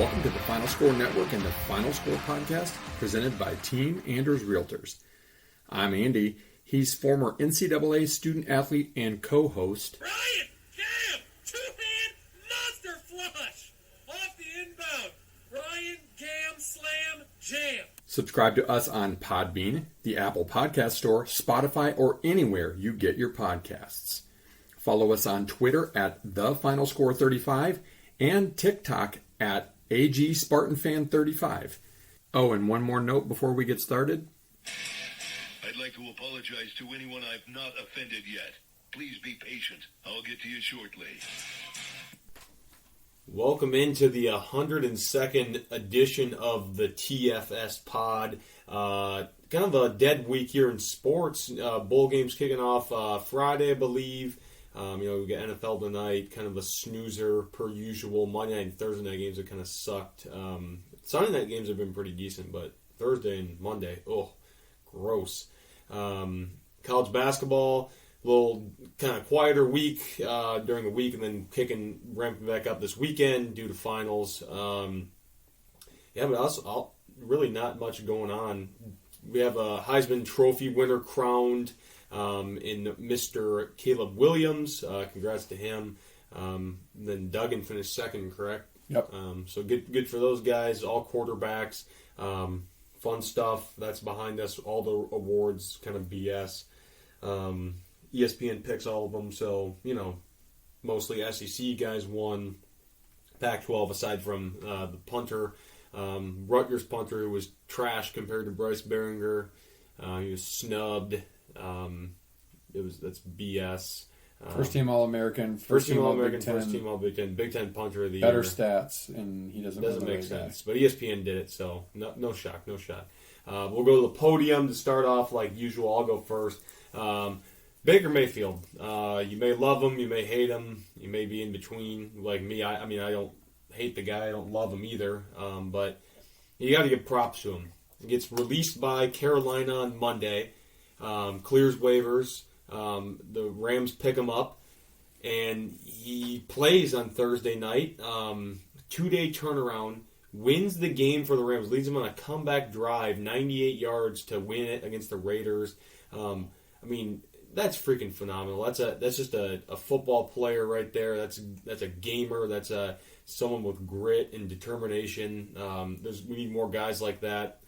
Welcome to the Final Score Network and the Final Score Podcast, presented by Team Anders Realtors. I'm Andy. He's former NCAA student athlete and co-host. Ryan, Cam, two-hand monster flush off the inbound. Ryan, Cam, slam, jam. Subscribe to us on Podbean, the Apple Podcast Store, Spotify, or anywhere you get your podcasts. Follow us on Twitter at TheFinalScore35 and TikTok at AGSpartanFan35. Oh, and one more note before we get started. I'd like to apologize to anyone I've not offended yet. Please be patient. I'll get to you shortly. Welcome into the 102nd edition of the TFS Pod. Kind of a dead week here in sports. Bowl games kicking off Friday, I believe. We got NFL tonight, kind of a snoozer per usual. Monday night and Thursday night games have kind of sucked. Sunday night games have been pretty decent, but Thursday and Monday, gross. College basketball, a little kind of quieter week during the week, and then ramping back up this weekend due to finals. But really not much going on. We have a Heisman Trophy winner crowned in Mr. Caleb Williams. Congrats to him. Then Duggan finished second, correct? Yep. So good for those guys, all quarterbacks. Fun stuff that's behind us. All the awards, kind of BS. ESPN picks all of them, so, mostly SEC guys won. Pac-12, aside from the punter. Rutgers punter, who was trash compared to Bryce Behringer. He was snubbed. That's BS. First team All-American, first team All-American, first team All-Big Ten, Big Ten punter of the year. Better stats, and he doesn't make sense. But ESPN did it, so no shock. We'll go to the podium to start off like usual. I'll go first. Baker Mayfield. You may love him, you may hate him, you may be in between. Like me, I don't hate the guy, I don't love him either. But you got to give props to him. He gets released by Carolina on Monday. Clears waivers. The Rams pick him up, and he plays on Thursday night. 2-day turnaround, wins the game for the Rams, leads them on a comeback drive, 98 yards to win it against the Raiders. That's freaking phenomenal. That's just a football player right there. That's a gamer. That's someone with grit and determination. We need more guys like that.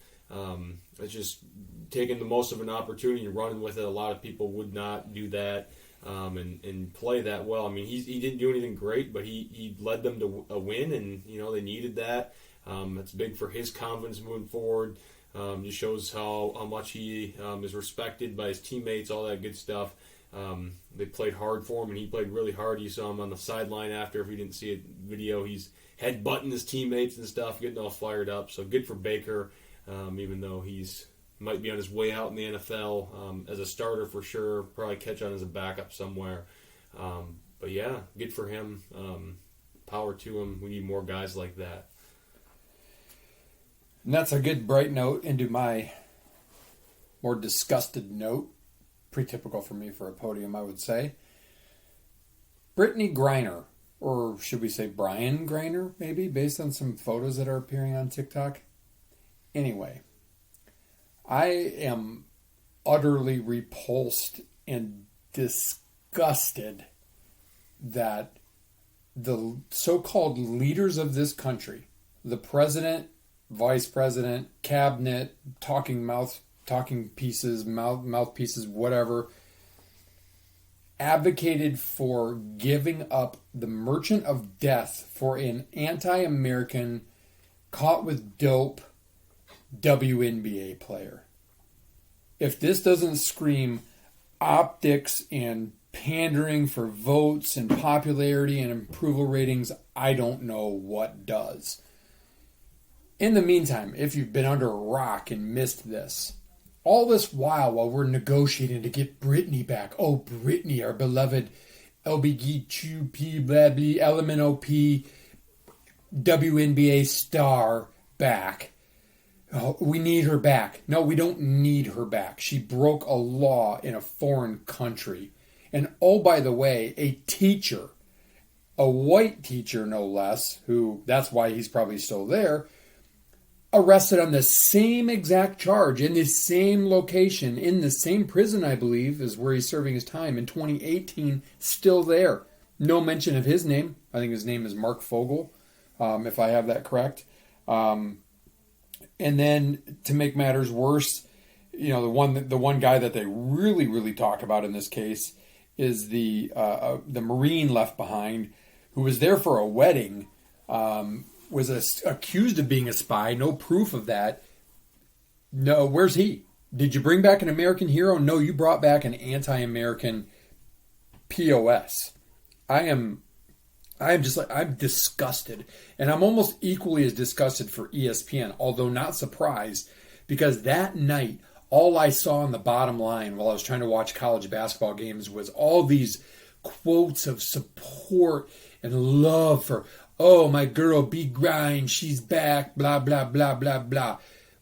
It's just taking the most of an opportunity and running with it. A lot of people would not do that and play that well. He didn't do anything great, but he led them to a win, and they needed that. It's big for his confidence moving forward. Just shows how much he is respected by his teammates, all that good stuff. They played hard for him, and he played really hard. You saw him on the sideline after. If you didn't see a video, he's headbutting his teammates and stuff, getting all fired up. So good for Baker, even though he's might be on his way out in the NFL as a starter for sure. Probably catch on as a backup somewhere. But yeah, good for him. Power to him. We need more guys like that. And that's a good bright note into my more disgusted note. Pretty typical for me for a podium, I would say. Brittany Griner, or should we say Brian Griner, maybe, based on some photos that are appearing on TikTok. Anyway, I am utterly repulsed and disgusted that the so-called leaders of this country, the president, vice president, cabinet, mouthpieces, whatever, advocated for giving up the Merchant of Death for an anti-American, caught with dope WNBA player. If this doesn't scream optics and pandering for votes and popularity and approval ratings, I don't know what does. In the meantime, if you've been under a rock and missed this, all this while we're negotiating to get Britney back. Oh, Britney, our beloved LBGTP, blah, blah, LMNOP, WNBA star back. Oh, we need her back. No, we don't need her back. She broke a law in a foreign country. And oh, by the way, a teacher a white teacher, no less, who, that's why he's probably still there, arrested on the same exact charge in the same location, in the same prison, I believe, is where he's serving his time in 2018, still there. No mention of his name. I think his name is Mark Fogel, if I have that correct. And then to make matters worse, you know, the one guy that they really talk about in this case is the Marine left behind, who was there for a wedding, was accused of being a spy. No proof of that. No, where's he? Did you bring back an American hero? No, you brought back an anti-American POS. I'm disgusted. And I'm almost equally as disgusted for ESPN, although not surprised, because that night, all I saw on the bottom line while I was trying to watch college basketball games was all these quotes of support and love for, oh, my girl, B. Grine, she's back, blah, blah, blah, blah, blah.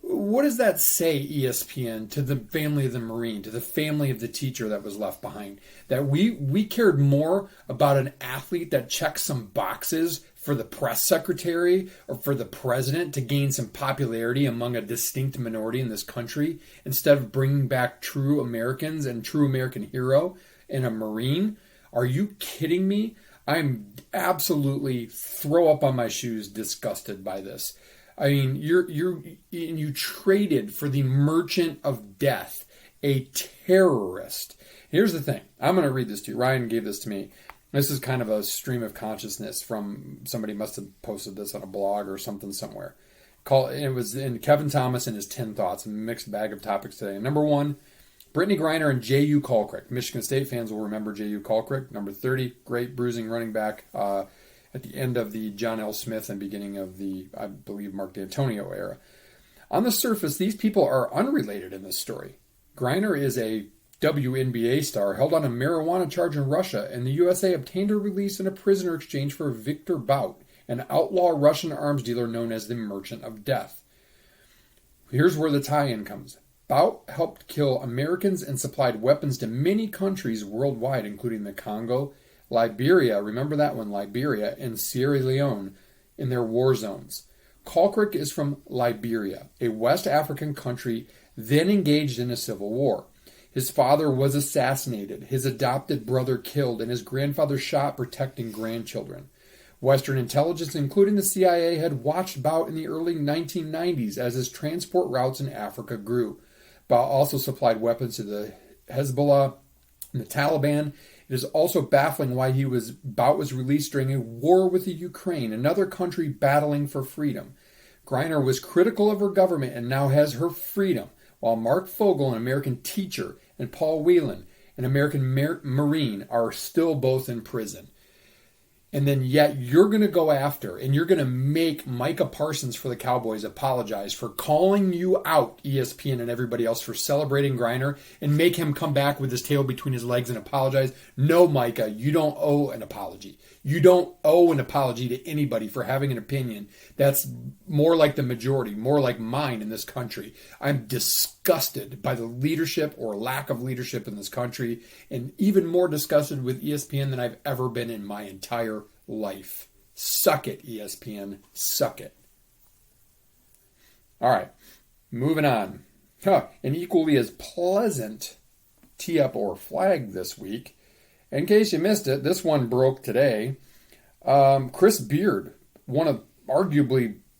What does that say, ESPN, to the family of the Marine, to the family of the teacher that was left behind? That we cared more about an athlete that checked some boxes for the press secretary or for the president to gain some popularity among a distinct minority in this country, instead of bringing back true Americans and true American hero and a Marine? Are you kidding me? I'm absolutely throw up on my shoes disgusted by this. I mean, you traded for the merchant of death, a terrorist. Here's the thing. I'm going to read this to you. Ryan gave this to me. This is kind of a stream of consciousness from somebody must have posted this on a blog or something somewhere. It was in Kevin Thomas and his 10 thoughts, a mixed bag of topics today. Number 1, Brittany Griner and J.U. Colquitt. Michigan State fans will remember J.U. Colquitt. Number 30, great bruising running back at the end of the John L. Smith and beginning of the, I believe, Mark D'Antonio era. On the surface, these people are unrelated in this story. Griner is a WNBA star held on a marijuana charge in Russia, and the USA obtained her release in a prisoner exchange for Victor Bout, an outlaw Russian arms dealer known as the Merchant of Death. Here's where the tie-in comes. Bout helped kill Americans and supplied weapons to many countries worldwide, including the Congo, Liberia, remember that one, Liberia, and Sierra Leone in their war zones. Colquitt is from Liberia, a West African country then engaged in a civil war. His father was assassinated, his adopted brother killed, and his grandfather shot protecting grandchildren. Western intelligence, including the CIA, had watched Bout in the early 1990s as his transport routes in Africa grew. Bout also supplied weapons to the Hezbollah and the Taliban. It is also baffling why Bout was released during a war with the Ukraine, another country battling for freedom. Griner was critical of her government and now has her freedom, while Mark Fogel, an American teacher, and Paul Whelan, an American Marine, are still both in prison. And then yet you're going to go after and you're going to make Micah Parsons for the Cowboys apologize for calling you out, ESPN and everybody else, for celebrating Griner, and make him come back with his tail between his legs and apologize. No, Micah, you don't owe an apology. You don't owe an apology to anybody for having an opinion that's more like the majority, more like mine in this country. I'm disgusted by the leadership or lack of leadership in this country, and even more disgusted with ESPN than I've ever been in my entire life. Suck it, ESPN. Suck it. All right, moving on. An equally as pleasant tee-up or flag this week. In case you missed it, this one broke today. Chris Beard,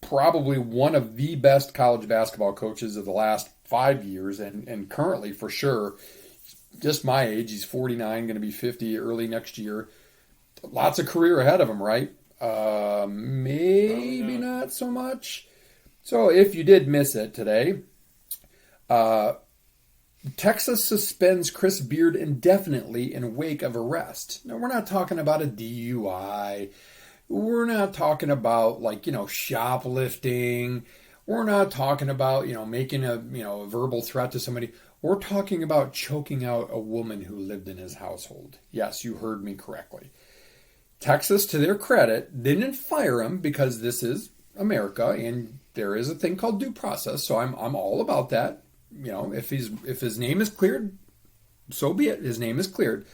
probably one of the best college basketball coaches of the last 5 years, and currently for sure, just my age. He's 49, going to be 50 early next year. Lots of career ahead of him, right? Maybe not so much. So if you did miss it today, Texas suspends Chris Beard indefinitely in wake of arrest. Now, we're not talking about a DUI. We're not talking about, shoplifting. We're not talking about, making a verbal threat to somebody. We're talking about choking out a woman who lived in his household. Yes, you heard me correctly. Texas, to their credit, didn't fire him because this is America and there is a thing called due process. So I'm all about that. If his name is cleared, so be it. His name is cleared.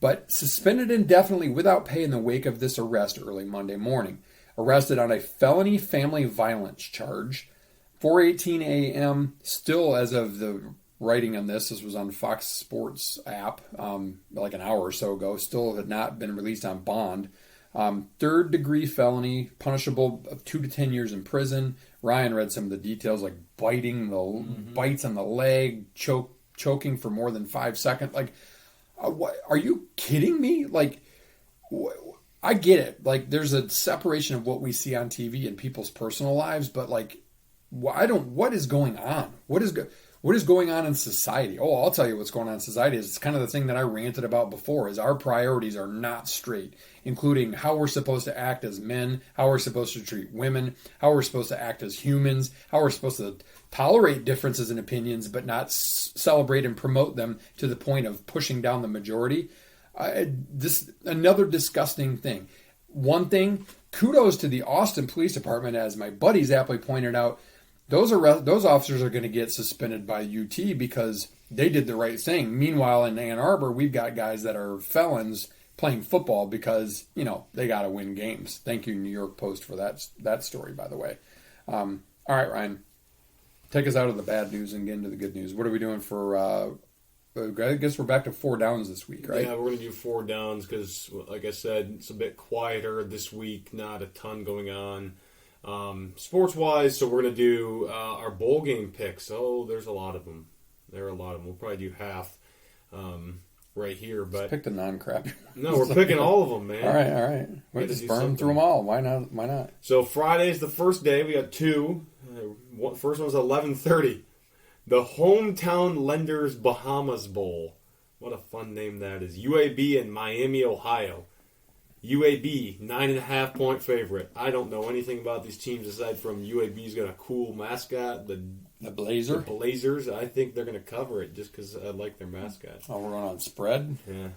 but suspended indefinitely without pay in the wake of this arrest early Monday morning. Arrested on a felony family violence charge. 4:18 a.m. Still, as of the writing on this was on Fox Sports app like an hour or so ago. Still had not been released on bond. Third-degree felony, punishable of 2 to 10 years in prison. Ryan read some of the details, like bites on the leg, choking for more than 5 seconds. Like, what, are you kidding me? Like, I get it. Like, there's a separation of what we see on TV and people's personal lives, but like, what is going on? What is going on in society? Oh, I'll tell you what's going on in society. It's kind of the thing that I ranted about before, is our priorities are not straight, including how we're supposed to act as men, how we're supposed to treat women, how we're supposed to act as humans, how we're supposed to tolerate differences in opinions, but not celebrate and promote them to the point of pushing down the majority. This another disgusting thing. One thing, kudos to the Austin Police Department, as my buddies aptly pointed out. Those officers are going to get suspended by UT because they did the right thing. Meanwhile, in Ann Arbor, we've got guys that are felons playing football because, they got to win games. Thank you, New York Post, for that story, by the way. All right, Ryan, take us out of the bad news and get into the good news. What are we doing for, I guess we're back to 4 downs this week, right? Yeah, we're going to do 4 downs because, like I said, it's a bit quieter this week. Not a ton going on. Sports-wise, so we're going to do our bowl game picks. Oh, there's a lot of them. There are a lot of them. We'll probably do half right here. But pick the non-crappy. No, we're picking all of them, man. All right. We just burn through them all. Why not? So Friday's the first day. We got 2. First one's 11:30. The Hometown Lenders Bahamas Bowl. What a fun name that is. UAB in Miami, Ohio. UAB, 9.5-point favorite. I don't know anything about these teams aside from UAB's got a cool mascot, the Blazer. The Blazers. I think they're going to cover it just because I like their mascot. Oh, we're going on spread? Yeah.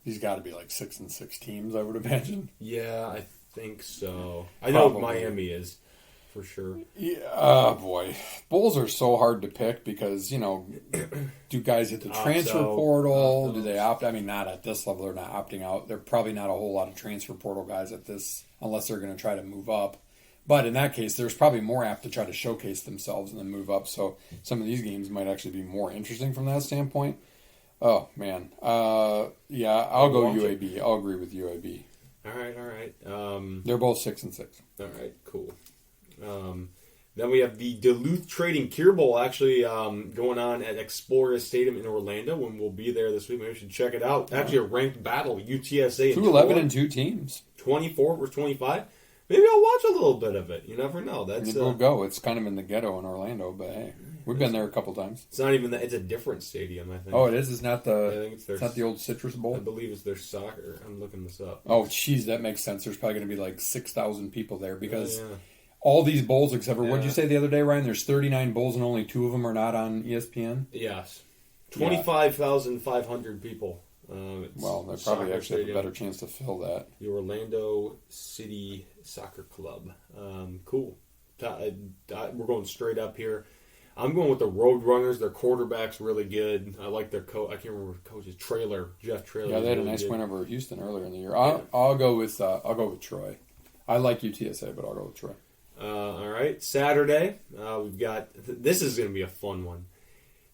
These got to be like 6-6 teams, I would imagine. Yeah, I think so. I know Miami is, for sure. Yeah, oh boy. Bowls are so hard to pick because, do guys hit the transfer portal? Do they opt? I mean, not at this level. They're not opting out. They're probably not a whole lot of transfer portal guys at this, unless they're going to try to move up. But in that case, there's probably more apt to try to showcase themselves and then move up. So some of these games might actually be more interesting from that standpoint. Oh, man. Yeah, I'll go UAB. I'll agree with UAB. All right. They're both 6-6. All right, cool. Then we have the Duluth Trading Cure Bowl actually going on at Exploria Stadium in Orlando, when we'll be there this week. Maybe we should check it out. Actually, a ranked battle, UTSA. 2-11 and 2 teams. 24 versus 25. Maybe I'll watch a little bit of it. You never know. We'll go. It's kind of in the ghetto in Orlando, but hey, we've been there a couple times. It's not even that. It's a different stadium, I think. Oh, it is? It's not the. I think it's not the old Citrus Bowl. I believe it's their soccer. I'm looking this up. Oh, geez, that makes sense. There's probably going to be like 6,000 people there because all these bowls, except for what did you say the other day, Ryan? There's 39 bowls and only 2 of them are not on ESPN. Yes, 25,500 people. Well, they probably actually have a better chance to fill that. The Orlando City Soccer Club. Cool. We're going straight up here. I'm going with the Roadrunners. Their quarterback's really good. I like their coach. I can't remember what coach's Jeff Trailer. Yeah, they had a nice win over Houston earlier in the year. I'll go with Troy. I like UTSA, but I'll go with Troy. All right, Saturday we've got. This is going to be a fun one.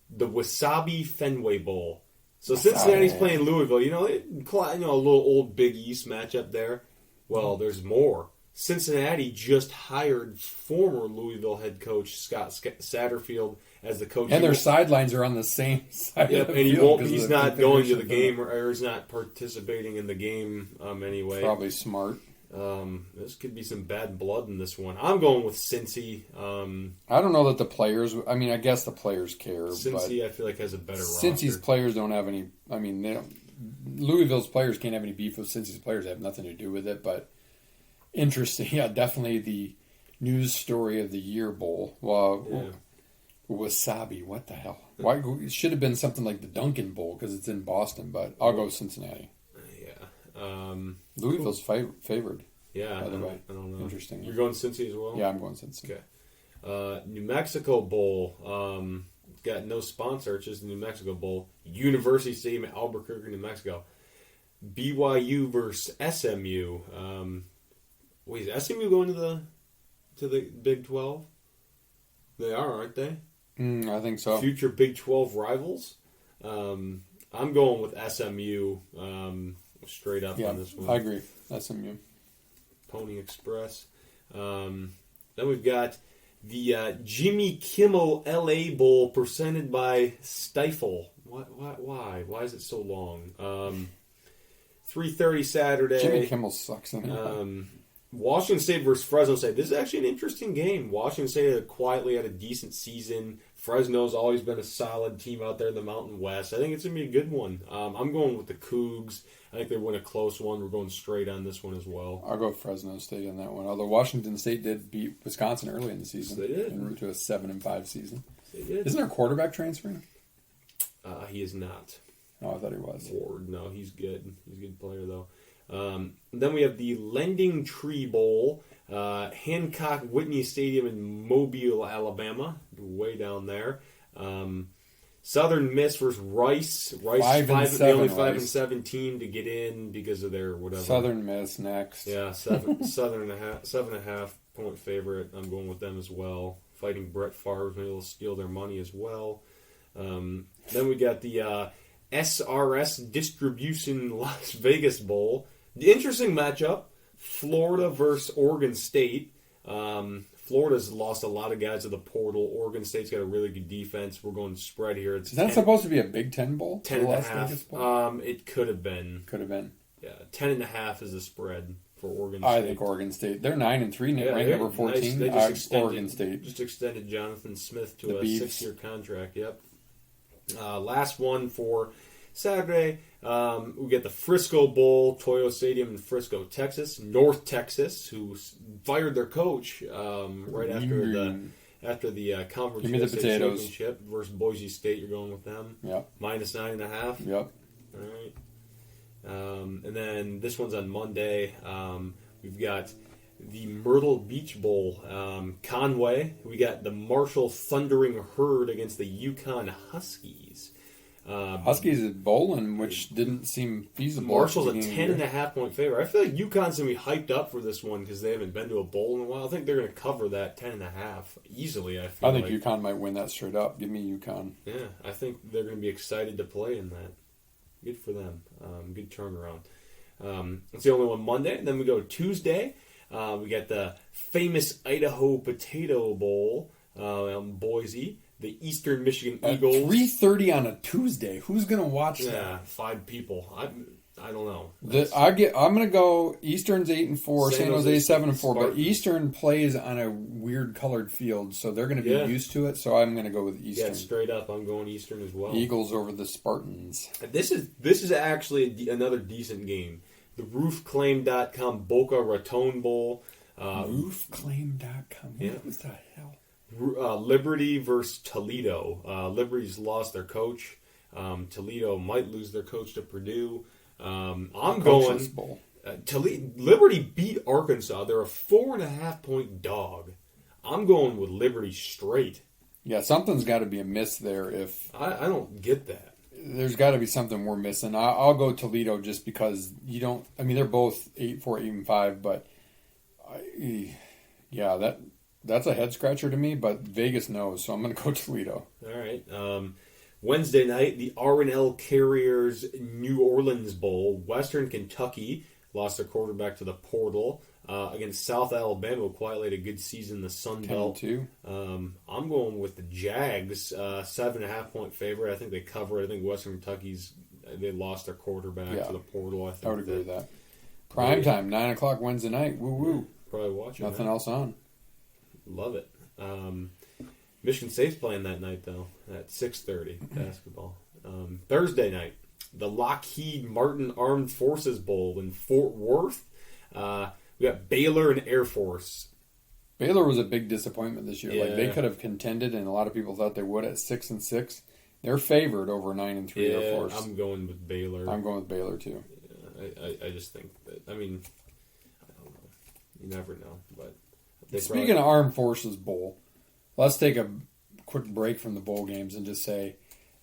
The Wasabi Fenway Bowl. So Cincinnati's playing Louisville. A little old Big East matchup there. Well, there's more. Cincinnati just hired former Louisville head coach Scott Satterfield as the coach. And their sidelines are on the same side. Yep, of the and field he's not going to the game, or he's not participating in the game anyway. Probably smart. This could be some bad blood in this one. I'm going with Cincy. I don't know that the players. I mean, I guess the players care. Cincy, but I feel like, has a better Cincy's roster. Players don't have any. I mean, Louisville's players can't have any beef with Cincy's players. They have nothing to do with it. But interesting, yeah, definitely the news story of the year bowl. Wasabi, what the hell? Why it should have been something like the Dunkin' Bowl because it's in Boston. But I'll go Cincinnati. Louisville's favored. Yeah, by the way. I don't know. Interesting. You're going Cincy as well? Yeah, I'm going Cincy. Okay. New Mexico Bowl. Got no sponsor. It's just the New Mexico Bowl. University Stadium in Albuquerque, New Mexico. BYU versus SMU. Wait, is SMU going to the Big 12? They are, aren't they? I think so. Future Big 12 rivals. I'm going with SMU straight up on this one. I agree. SMU. Pony Express. Then we've got the Jimmy Kimmel LA Bowl presented by Stifle. Why? Why is it so long? 3:30 Saturday. Jimmy Kimmel sucks anyway. Washington State versus Fresno State. This is actually an interesting game. Washington State quietly had a decent season. Fresno's always been a solid team out there in the Mountain West. I think it's going to be a good one. I'm going with the Cougs. I think they win a close one. We're going straight on this one as well. I'll go Fresno State on that one. Although Washington State did beat Wisconsin early in the season. They did. En route to a 7-5 season. They did. Isn't their quarterback transferring? He is not. Oh, I thought he was. Ward. No, he's good. He's a good player, though. Then we have the Lending Tree Bowl, Hancock Whitney Stadium in Mobile, Alabama, way down there. Southern Miss versus Rice. Rice the only 5-7 team to get in because of their whatever. Southern Miss next. Yeah, 7.5 point favorite. I'm going with them as well. Fighting Brett Favre, maybe they'll steal their money as well. Then we got the SRS Distribution Las Vegas Bowl. The interesting matchup: Florida versus Oregon State. Florida's lost a lot of guys to the portal. Oregon State's got a really good defense. We're going spread here. Is that supposed to be a Big Ten bowl? 10.5. It could have been. Could have been. Yeah, 10.5 is the spread for Oregon State. I think Oregon State. They're 9-3, ranked number 14. They just Oregon State just extended Jonathan Smith to the a Beavs. 6-year contract. Yep. Last one for Saturday. We get the Frisco Bowl, Toyo Stadium in Frisco, Texas. North Texas, who fired their coach right after the conference USA championship versus Boise State. You're going with them. Yep. Minus 9.5. Yep. All right. And then this one's on Monday. We've got the Myrtle Beach Bowl, Conway. We got the Marshall Thundering Herd against the Yukon Huskies. Huskies is bowling, which didn't seem feasible. Marshall's a 10.5 point favorite. I feel like UConn's going to be hyped up for this one because they haven't been to a bowl in a while. I think they're going to cover that 10.5 easily. I think UConn might win that straight up. Give me UConn. Yeah, I think they're going to be excited to play in that. Good for them. Good turnaround. That's the only one Monday. And then we go Tuesday. We got the famous Idaho Potato Bowl out in Boise. The Eastern Michigan Eagles. 3:30 on a Tuesday. Who's going to watch that? Yeah, 5 people. I don't know. I'm going to go Eastern's 8-4, San Jose 7-4, but Eastern plays on a weird colored field, so they're going to be used to it. So I'm going to go with Eastern. Yeah, straight up, I'm going Eastern as well. Eagles over the Spartans. This is actually another decent game. The RoofClaim.com Boca Raton Bowl. RoofClaim.com. What the hell? Liberty versus Toledo. Liberty's lost their coach. Toledo might lose their coach to Purdue. I'm going. Liberty beat Arkansas. They're a 4.5 point dog. I'm going with Liberty straight. Yeah, something's got to be amiss there. If I don't get that. There's got to be something we're missing. I'll go Toledo just because you don't. I mean, they're both 8-4, 8-5, but that's a head scratcher to me. But Vegas knows, so I'm going to go Toledo. All right. Wednesday night, the R&L Carriers New Orleans Bowl. Western Kentucky lost their quarterback to the portal against South Alabama, who quietly had a good season in the Sun Belt. 10-2. I'm going with the Jags, 7.5 point favorite. I think they cover it. I think Western Kentucky's they lost their quarterback to the portal. I would agree with that. Prime time, 9 o'clock Wednesday night. Woo woo. Probably watching. Nothing else on. Love it. Michigan State's playing that night, though, at 6:30 basketball. Thursday night, the Lockheed Martin Armed Forces Bowl in Fort Worth. We got Baylor and Air Force. Baylor was a big disappointment this year. Yeah. Like, they could have contended, and a lot of people thought they would at 6-6. They're favored over 9-3 Air Force. I'm going with Baylor. I'm going with Baylor, too. Yeah, I just think that, I don't know. You never know, but... Speaking of Armed Forces Bowl, let's take a quick break from the bowl games and just say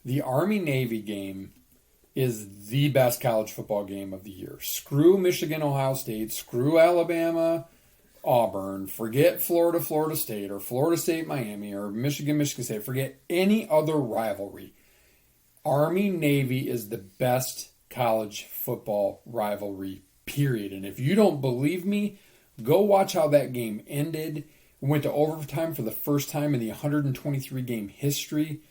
the Army-Navy game is the best college football game of the year. Screw Michigan, Ohio State. Screw Alabama, Auburn. Forget Florida, Florida State, or Florida State, Miami, or Michigan, Michigan State. Forget any other rivalry. Army-Navy is the best college football rivalry, period. And if you don't believe me, go watch how that game ended. We went to overtime for the first time in the 123-game history.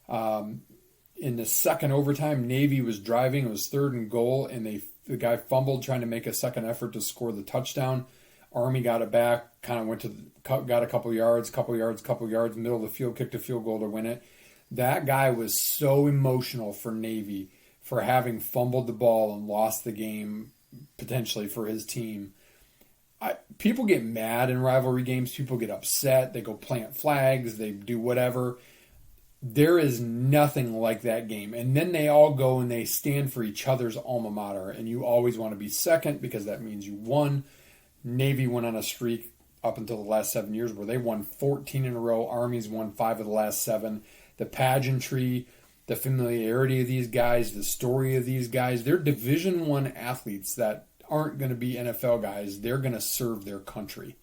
In the second overtime, Navy was driving. It was 3rd and goal, and the guy fumbled trying to make a second effort to score the touchdown. Army got it back, kind of got a couple yards, middle of the field, kicked a field goal to win it. That guy was so emotional for Navy for having fumbled the ball and lost the game potentially for his team. People get mad in rivalry games. People get upset. They go plant flags. They do whatever. There is nothing like that game. And then they all go and they stand for each other's alma mater. And you always want to be second because that means you won. Navy went on a streak up until the last 7 years where they won 14 in a row. Army's won 5 of the last 7. The pageantry, the familiarity of these guys, the story of these guys. They're Division I athletes that aren't going to be NFL guys. They're going to serve their country.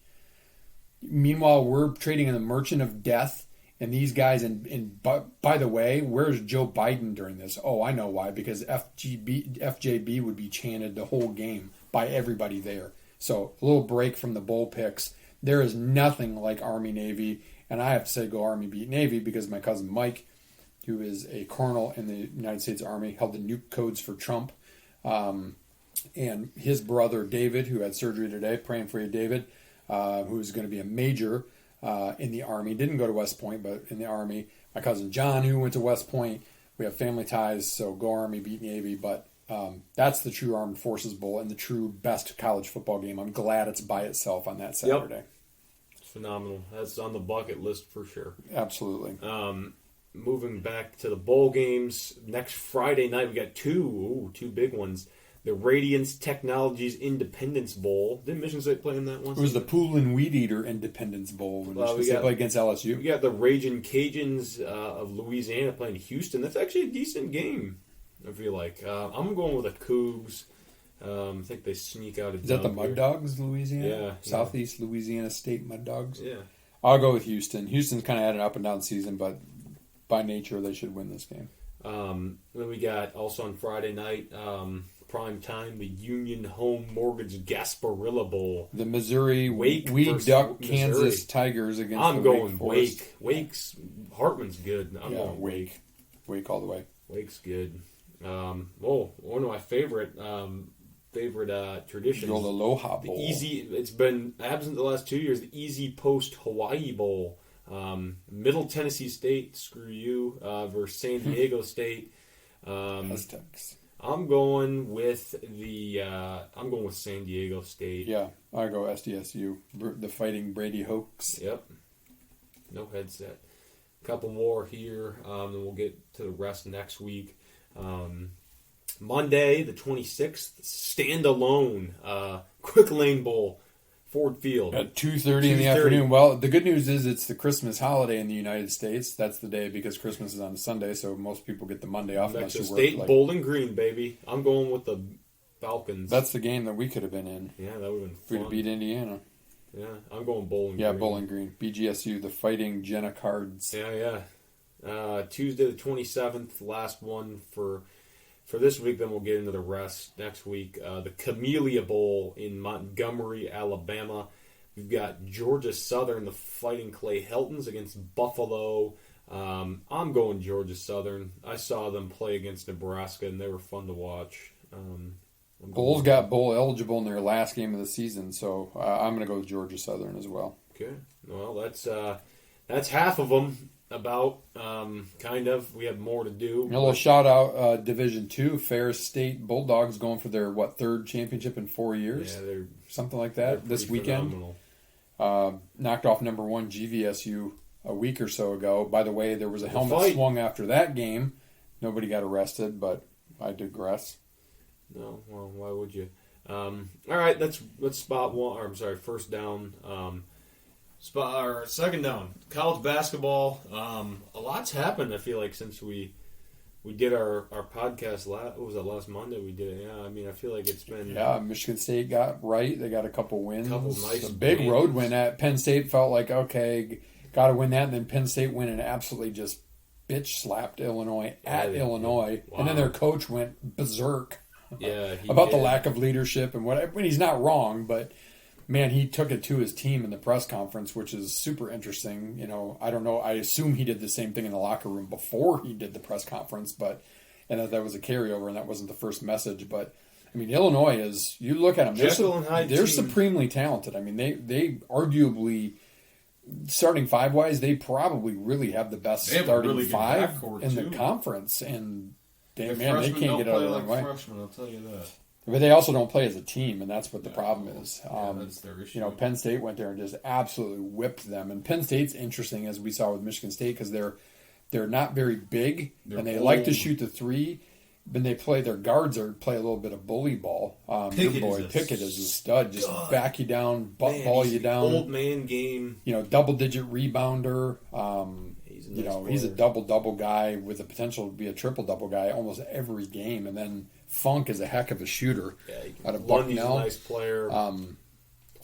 Meanwhile, we're trading in the merchant of death. And these guys, and by the way, where's Joe Biden during this? Oh, I know why. Because FJB would be chanted the whole game by everybody there. So a little break from the bowl picks. There is nothing like Army-Navy. And I have to say go Army beat Navy because my cousin Mike, who is a colonel in the United States Army, held the nuke codes for Trump. And his brother David, who had surgery today, praying for you, David, who is going to be a major in the Army. Didn't go to West Point, but in the Army. My cousin John, who went to West Point. We have family ties, so go Army, beat Navy. But that's the true Armed Forces Bowl and the true best college football game. I'm glad it's by itself on that Saturday. Yep. It's phenomenal. That's on the bucket list for sure. Absolutely. Moving back to the bowl games, next Friday night we got two big ones. The Radiance Technologies Independence Bowl. Didn't Michigan State play in that one? It was the Pool and Weed Eater Independence Bowl when Michigan State played against LSU. We got the Ragin' Cajuns of Louisiana playing Houston. That's actually a decent game, I feel like. I'm going with the Cougs. I think they sneak out a Is that the Mud Dogs, Louisiana? Yeah. Southeast Louisiana State Mud Dogs? Yeah. I'll go with Houston. Houston's kind of had an up and down season, but by nature they should win this game. Then we got also on Friday night, prime time, the Union Home Mortgage Gasparilla Bowl. The Missouri Wake Weed Duck Missouri. Kansas Tigers against I'm the going Wake. Wake's Hartman's good. I'm Yeah, going Wake. Wake all the way. Wake's good. One of my favorite traditions. The Aloha The Bowl. it's been absent the last 2 years. The Easy Post Hawaii Bowl. Middle Tennessee State, screw you, versus San Diego State. Aztecs. I'm going with San Diego State. Yeah, I go SDSU. The Fighting Brady Hoax. Yep. No headset. Couple more here, and we'll get to the rest next week. Monday, the 26th, standalone Quick Lane Bowl, Ford Field. At 2:30 in the afternoon. Well, the good news is it's the Christmas holiday in the United States. That's the day because Christmas is on a Sunday, so most people get the Monday off unless you work. State Bowling Green, baby. I'm going with the Falcons. That's the game that we could have been in. Yeah, that would have been If we'd have beat Indiana. Yeah, I'm going Bowling Green. Yeah, Bowling Green. BGSU, the Fighting Jenna Cards. Yeah. Tuesday the 27th, last one for this week. Then we'll get into the rest next week. The Camellia Bowl in Montgomery, Alabama. We've got Georgia Southern, the Fighting Clay Heltons against Buffalo. I'm going Georgia Southern. I saw them play against Nebraska, and they were fun to watch. Bulls got bowl eligible in their last game of the season, so I'm going to go with Georgia Southern as well. Okay. Well, that's half of them. About kind of. We have more to do. A little shout out, Division II, Ferris State Bulldogs going for their third championship in 4 years. Yeah, they're something like that this weekend. Phenomenal. Knocked off number 1 GVSU a week or so ago. By the way, there was a helmet swung after that game. Nobody got arrested, but I digress. No, well, why would you? All right, let's spot one. Or I'm sorry, first down. Second down. College basketball. A lot's happened. I feel like since we we did our podcast what was that, last Monday? We did it. Yeah, I mean, I feel like it's been. Yeah, Michigan State got right. They got a couple wins. Nice a big wins. road win at Penn State. Felt like, okay, got to win that. And then Penn State went and absolutely just bitch slapped Illinois at Illinois. Wow. And then their coach went berserk about the lack of leadership and what. When he's not wrong, but man, he took it to his team in the press conference, which is super interesting. You know, I don't know. I assume he did the same thing in the locker room before he did the press conference, and that was a carryover and that wasn't the first message. But I mean, Illinois is. You look at them; they're supremely talented. I mean, they arguably. Starting five-wise, they probably really have the best starting really five in the conference, and they can't get out of the way. Freshmen, I'll tell you that. But they also don't play as a team, and that's what the problem is. That's their issue. You know, Penn State went there and just absolutely whipped them. And Penn State's interesting, as we saw with Michigan State, because they're not very big, and they like to shoot the three. When they play, their guards play a little bit of bully ball. Your boy Pickett is a stud. Just back you down, ball you down. Old man game. You know, double-digit rebounder. He's a double-double guy with the potential to be a triple-double guy almost every game. And then Funk is a heck of a shooter out of Bucknell. A nice player.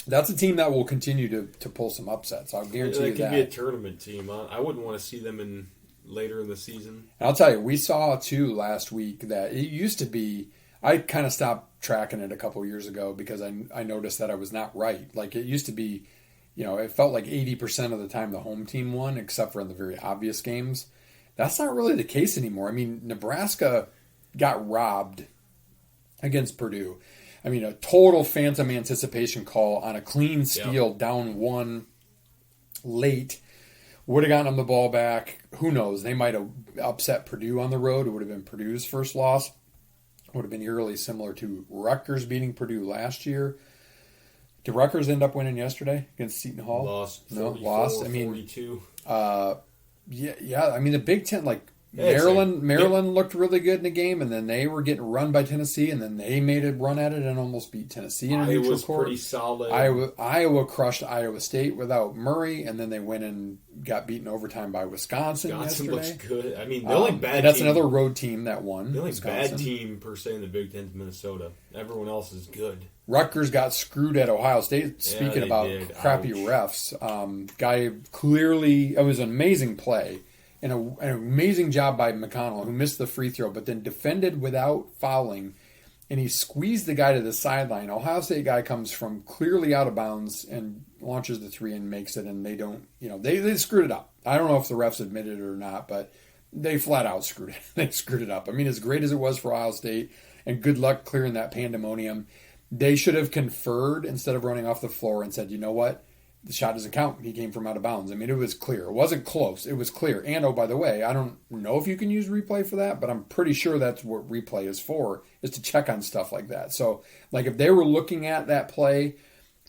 That's a team that will continue to pull some upsets. I'll guarantee you that. They could be a tournament team. I wouldn't want to see them later in the season. And I'll tell you, we saw too last week that it used to be. I kind of stopped tracking it a couple years ago because I noticed that I was not right. Like it used to be, you know, it felt like 80% of the time the home team won, except for in the very obvious games. That's not really the case anymore. I mean, Nebraska got robbed against Purdue. I mean, a total phantom anticipation call on a clean steal, down one late. Would have gotten them the ball back. Who knows? They might have upset Purdue on the road. It would have been Purdue's first loss. Would have been eerily similar to Rutgers beating Purdue last year. Did Rutgers end up winning yesterday against Seton Hall? Lost. Lost. I mean, 42. Yeah. I mean, the Big Ten, like Maryland looked really good in the game, and then they were getting run by Tennessee, and then they made a run at it and almost beat Tennessee in a neutral court. Pretty solid. Iowa crushed Iowa State without Murray, and then they went and got beaten overtime by Wisconsin yesterday. Looks good. I mean, the only bad that's team, another road team that won. The only Wisconsin. bad team per se in the Big Ten is Minnesota. Everyone else is good. Rutgers got screwed at Ohio State. Speaking about crappy refs, guy clearly it was an amazing play. And an amazing job by McConnell, who missed the free throw, but then defended without fouling. And he squeezed the guy to the sideline. Ohio State guy comes from clearly out of bounds and launches the three and makes it. And they don't, they screwed it up. I don't know if the refs admitted it or not, but they flat out screwed it. They screwed it up. I mean, as great as it was for Ohio State, and good luck clearing that pandemonium, they should have conferred instead of running off the floor and said, you know what? The shot doesn't count. He came from out of bounds. I mean, it was clear. It wasn't close. It was clear. And, oh, by the way, I don't know if you can use replay for that, but I'm pretty sure that's what replay is for, is to check on stuff like that. So, like, if they were looking at that play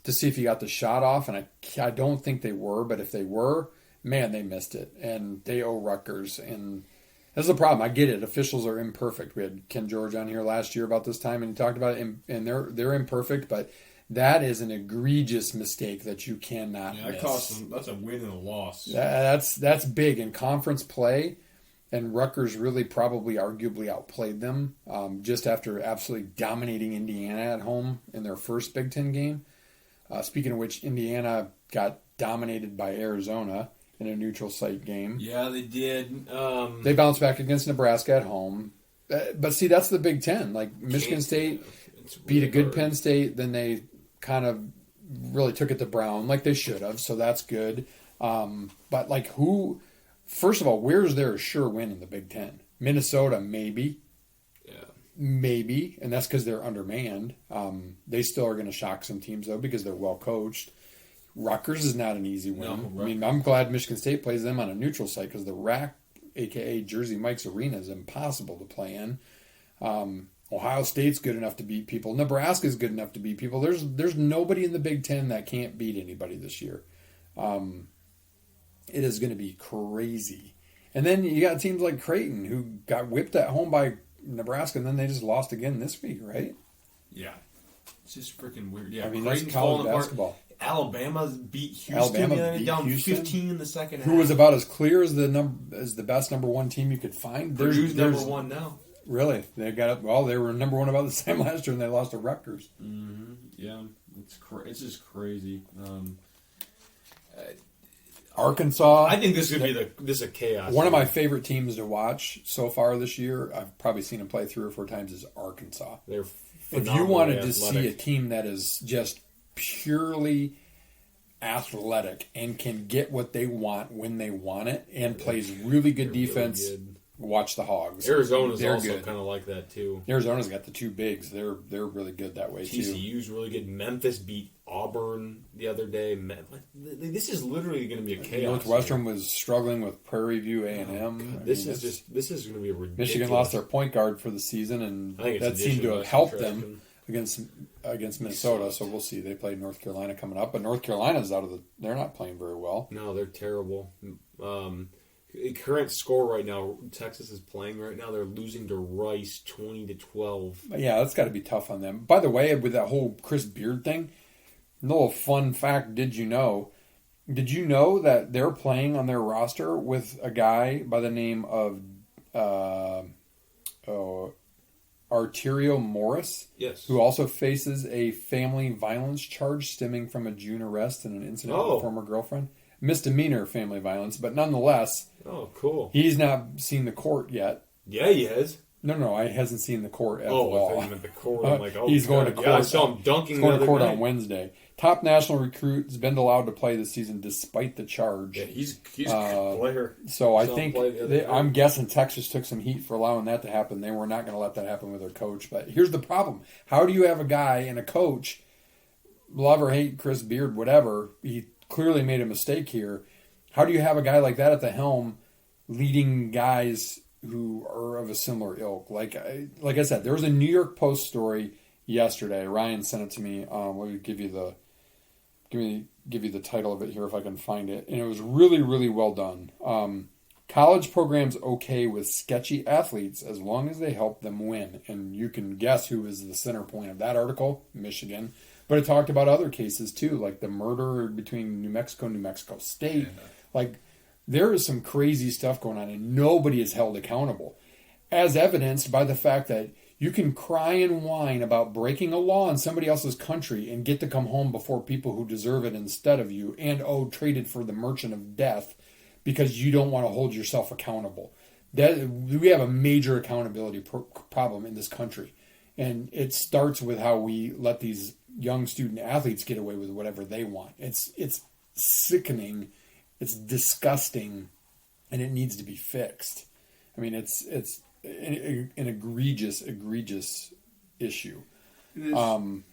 to see if he got the shot off, and I don't think they were, but if they were, man, they missed it. And they owe Rutgers. And that's the problem. I get it. Officials are imperfect. We had Ken George on here last year about this time, and he talked about it, and they're imperfect, but that is an egregious mistake that you cannot miss. That costs them. That's a win and a loss. That's big in conference play, and Rutgers really probably arguably outplayed them just after absolutely dominating Indiana at home in their first Big Ten game. Speaking of which, Indiana got dominated by Arizona in a neutral site game. Yeah, they did. They bounced back against Nebraska at home. But see, that's the Big Ten. Like Michigan State beat a good Penn State, then they kind of really took it to Brown like they should have, so that's good. But like first of all, where's their sure win in the Big Ten? Minnesota, maybe. Yeah. Maybe, and that's because they're undermanned. They still are going to shock some teams, though, because they're well coached. Rutgers is not an easy win. No, I mean, I'm glad Michigan State plays them on a neutral site because the RAC, a.k.a. Jersey Mike's Arena, is impossible to play in. Ohio State's good enough to beat people. Nebraska's good enough to beat people. There's nobody in the Big Ten that can't beat anybody this year. It is going to be crazy. And then you got teams like Creighton who got whipped at home by Nebraska, and then they just lost again this week, right? Yeah. It's just freaking weird. Yeah, I mean, Creighton's that's college falling apart. basketball. Alabama beat Houston Alabama the other day, beat down Houston? 15 in the second half. Who was about as clear as the best number one team you could find. Purdue's number one now. Really, they got up. Well, they were number one about the same last year, and they lost to Rutgers. Mm-hmm. Yeah, it's just crazy. Arkansas. I think this could be this a chaos. One of my favorite teams to watch so far this year. I've probably seen them play 3 or 4 times. Is Arkansas. They're If you wanted to athletic. see a team that is just purely athletic and can get what they want when they want it and plays really good defense, really good. watch the Hogs. Arizona's They're also good. kind of like that too. Arizona's got the 2 bigs. They're really good that way too. TCU's really good. Memphis beat Auburn the other day. This is literally going to be a chaos. Northwestern was struggling with Prairie View A&M. This is going to be a ridiculous. Michigan lost their point guard for the season, and I think it's that seemed to have addition, helped Western them against Minnesota. So we'll see. They played North Carolina coming up, but North Carolina's they're not playing very well. No, they're terrible. Current score right now, Texas is playing right now. They're losing to Rice 20-12. But yeah, that's got to be tough on them. By the way, with that whole Chris Beard thing, a little fun fact: Did you know that they're playing on their roster with a guy by the name of Arterio Morris? Yes. Who also faces a family violence charge stemming from a June arrest and an incident with a former girlfriend. Misdemeanor family violence, but nonetheless, Oh, cool. he's not seen the court yet. Yeah, he is. No, he hasn't seen the court at Oh, I all. thought you meant the court. I'm like, oh, He's going to God. court. Yeah, I saw him dunking He's going the to other court night. on Wednesday. Top national recruit has been allowed to play this season despite the charge. Yeah, he's a player. So I Saw him think play the other day. I'm guessing Texas took some heat for allowing that to happen. They were not going to let that happen with their coach. But here's the problem: how do you have a guy and a coach, love or hate Chris Beard, whatever? He clearly made a mistake here. How do you have a guy like that at the helm, leading guys who are of a similar ilk? Like I said, there was a New York Post story yesterday. Ryan sent it to me. Let me give you the title of it here if I can find it. And it was really, really well done. College programs okay with sketchy athletes as long as they help them win. And you can guess who was the center point of that article, Michigan. But it talked about other cases too, like the murder between New Mexico and New Mexico State. Yeah. Like, there is some crazy stuff going on, and nobody is held accountable, as evidenced by the fact that you can cry and whine about breaking a law in somebody else's country and get to come home before people who deserve it instead of you, and traded for the merchant of death because you don't want to hold yourself accountable. We have a major accountability problem in this country, and it starts with how we let these young student athletes get away with whatever they want. It's sickening. It's disgusting, and it needs to be fixed. I mean, it's an egregious issue. I'm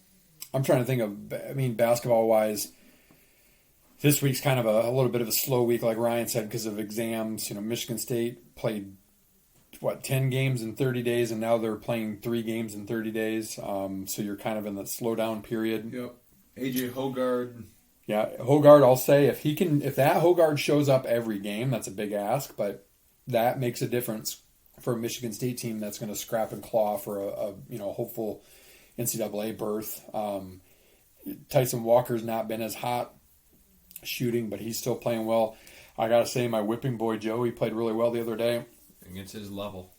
trying to think of, basketball-wise, this week's kind of a little bit of a slow week, like Ryan said, because of exams. Michigan State played, 10 games in 30 days, and now they're playing 3 games in 30 days. So you're kind of in the slow down period. Yep. AJ Hoggard. Yeah, Hoggard, I'll say if that Hoggard shows up every game, that's a big ask, but that makes a difference for a Michigan State team that's going to scrap and claw for a hopeful NCAA berth. Tyson Walker's not been as hot shooting, but he's still playing well. I got to say, my whipping boy Joe, he played really well the other day. Against his level.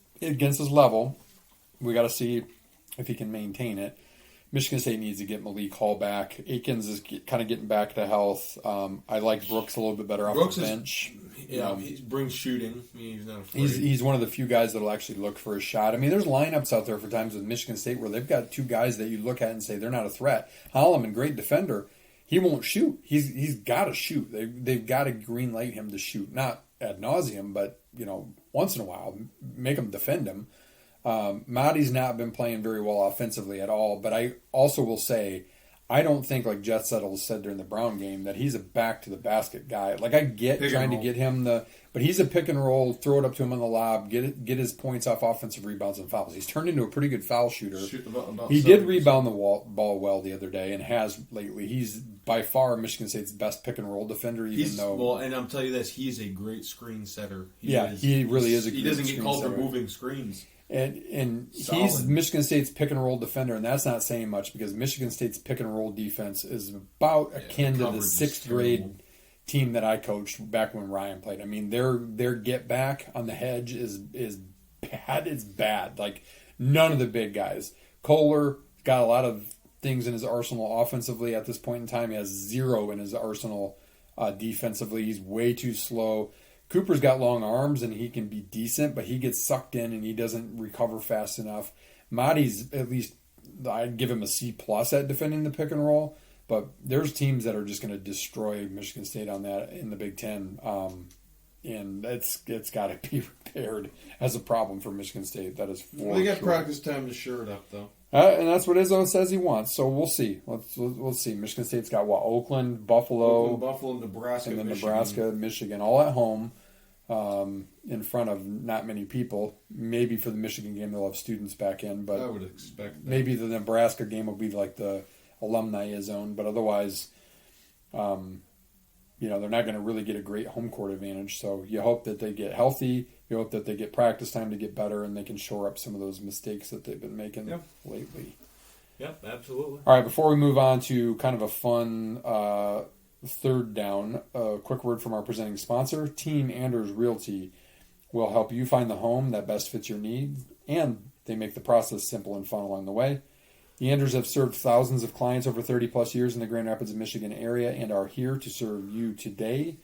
We got to see if he can maintain it. Michigan State needs to get Malik Hall back. Akins is kind of getting back to health. I like Brooks a little bit better off the bench. He brings shooting. He's not afraid. He's one of the few guys that will actually look for a shot. I mean, there's lineups out there for times with Michigan State where they've got 2 guys that you look at and say they're not a threat. Holloman, great defender. He won't shoot. He's got to shoot. They've got to green light him to shoot. Not ad nauseum, but once in a while, make him defend him. Mahdi's not been playing very well offensively at all, but I also will say, I don't think, like Jet Settles said during the Brown game, that he's a back to the basket guy. Like, I get trying to get him But he's a pick and roll, throw it up to him on the lob, get his points off offensive rebounds and fouls. He's turned into a pretty good foul shooter. He did rebound the ball well the other day and has lately. He's by far Michigan State's best pick and roll defender, and I'm telling you this, he's a great screen setter. He really is a great He doesn't get screen called setter. for moving screens. And he's Michigan State's pick and roll defender, and that's not saying much because Michigan State's pick and roll defense is about akin to the sixth grade team that I coached back when Ryan played. I mean, their get back on the hedge is bad. It's bad. Like none of the big guys. Kohler got a lot of things in his arsenal offensively at this point in time. He has zero in his arsenal defensively. He's way too slow. Cooper's got long arms and he can be decent, but he gets sucked in and he doesn't recover fast enough. Marty's at least, I'd give him a C plus at defending the pick and roll, but there's teams that are just going to destroy Michigan State on that in the Big Ten, and it's got to be repaired as a problem for Michigan State. That is for They got sure. practice time to shore it up, though. And that's what Izzo says he wants. So we'll see. Let's see. Michigan State's got what? Oakland, Buffalo, Nebraska, and then Michigan. Nebraska, Michigan, all at home, in front of not many people. Maybe for the Michigan game they'll have students back in, but I would expect that. maybe the Nebraska game will be like the alumni zone. But otherwise, they're not going to really get a great home court advantage. So you hope that they get healthy. You hope that they get practice time to get better, and they can shore up some of those mistakes that they've been making lately. Yep, absolutely. All right, before we move on to kind of a fun third down, a quick word from our presenting sponsor. Team Anders Realty will help you find the home that best fits your needs, and they make the process simple and fun along the way. The Anders have served thousands of clients over 30-plus years in the Grand Rapids, Michigan area and are here to serve you today.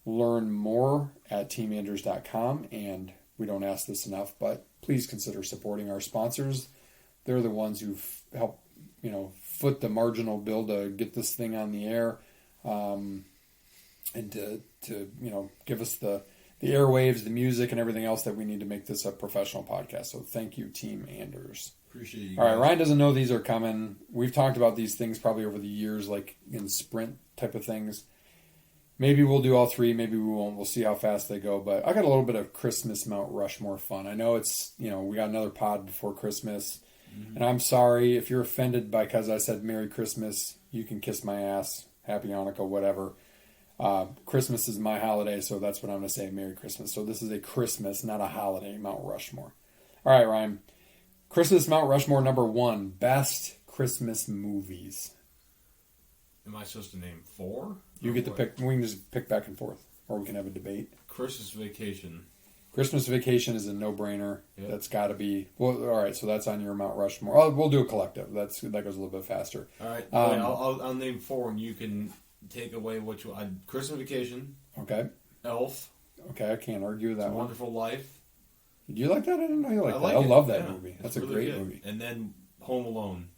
Learn more at teamanders.com, and we don't ask this enough, but please consider supporting our sponsors. They're the ones who've helped, foot the marginal bill to get this thing on the air, and to give us the airwaves, the music, and everything else that we need to make this a professional podcast. So thank you, Team Anders. Appreciate you. All right, Ryan doesn't know these are coming. We've talked about these things probably over the years, like in sprint type of things. Maybe we'll do all three. Maybe we won't. We'll see how fast they go. But I got a little bit of Christmas Mount Rushmore fun. I know it's, we got another pod before Christmas. Mm-hmm. And I'm sorry if you're offended because I said Merry Christmas. You can kiss my ass. Happy Hanukkah, whatever. Christmas is my holiday, so that's what I'm going to say. Merry Christmas. So this is a Christmas, not a holiday, Mount Rushmore. All right, Ryan. Christmas Mount Rushmore number 1. Best Christmas movies. Am I supposed to name 4? You get to pick. We can just pick back and forth, or we can have a debate. Christmas Vacation. Christmas Vacation is a no-brainer. Yep. That's got to be. Well, all right. So that's on your Mount Rushmore. Oh, we'll do a collective. That goes a little bit faster. All right. I'll name 4, and you can take away what you. Christmas Vacation. Okay. Elf. Okay, I can't argue with that one. Wonderful Life. Do you like that? I didn't know you liked that. like I it. love that Yeah, movie. it's That's a really great good. movie. And then Home Alone.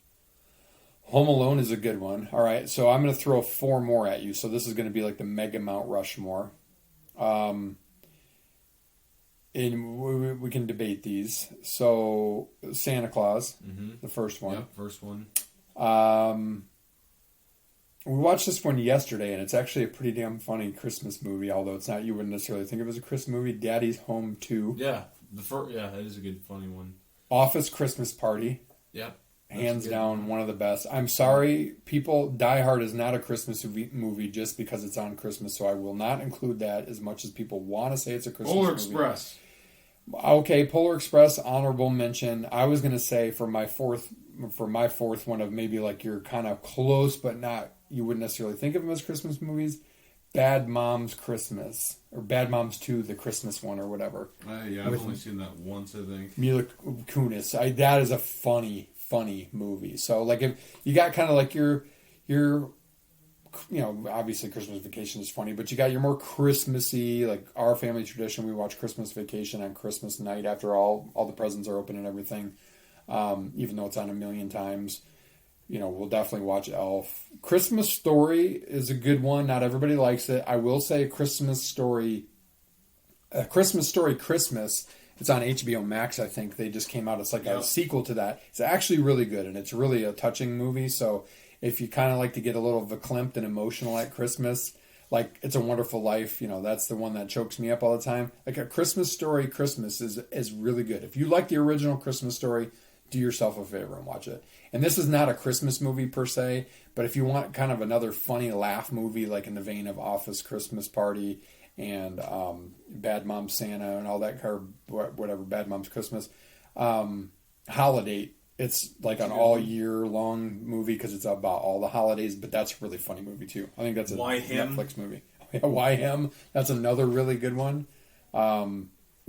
Home Alone is a good one. All right, so I'm going to throw 4 more at you. So this is going to be like the mega Mount Rushmore. And we can debate these. So Santa Claus, the first one. Yep, first one. We watched this one yesterday, and it's actually a pretty damn funny Christmas movie, although it's not, you wouldn't necessarily think of it as a Christmas movie. Daddy's Home 2. Yeah, that is a good funny one. Office Christmas Party. Yep. Hands down, one of the best. I'm sorry, people, Die Hard is not a Christmas movie just because it's on Christmas, so I will not include that as much as people want to say it's a Christmas Polar movie. Express. Okay, Polar Express, honorable mention. I was going to say for my fourth one of maybe like you're kind of close, but not, you wouldn't necessarily think of them as Christmas movies. Bad Moms Christmas, or Bad Moms 2, the Christmas one, or whatever. Yeah, I've only seen that once, I think. Mila Kunis. That is a funny movie. So like if you got kind of like your obviously Christmas Vacation is funny, but you got your more Christmassy, like our family tradition. We watch Christmas Vacation on Christmas night after all the presents are open and everything. Even though it's on a million times, we'll definitely watch Elf. Christmas Story is a good one. Not everybody likes it. I will say Christmas Story Christmas. It's on HBO Max, I think. They just came out. It's like a sequel to that. It's actually really good, and it's really a touching movie. So if you kind of like to get a little verklempt and emotional at Christmas, like It's a Wonderful Life, that's the one that chokes me up all the time. Like A Christmas Story Christmas is really good. If you like the original Christmas Story, do yourself a favor and watch it. And this is not a Christmas movie per se, but if you want kind of another funny laugh movie, like in the vein of Office Christmas Party and Bad Moms Santa and all that, or whatever, Bad Moms Christmas, Holiday, it's like an all year long movie because it's about all the holidays, but that's a really funny movie too. I think that's a Netflix movie. Yeah, Why Him? That's another really good one.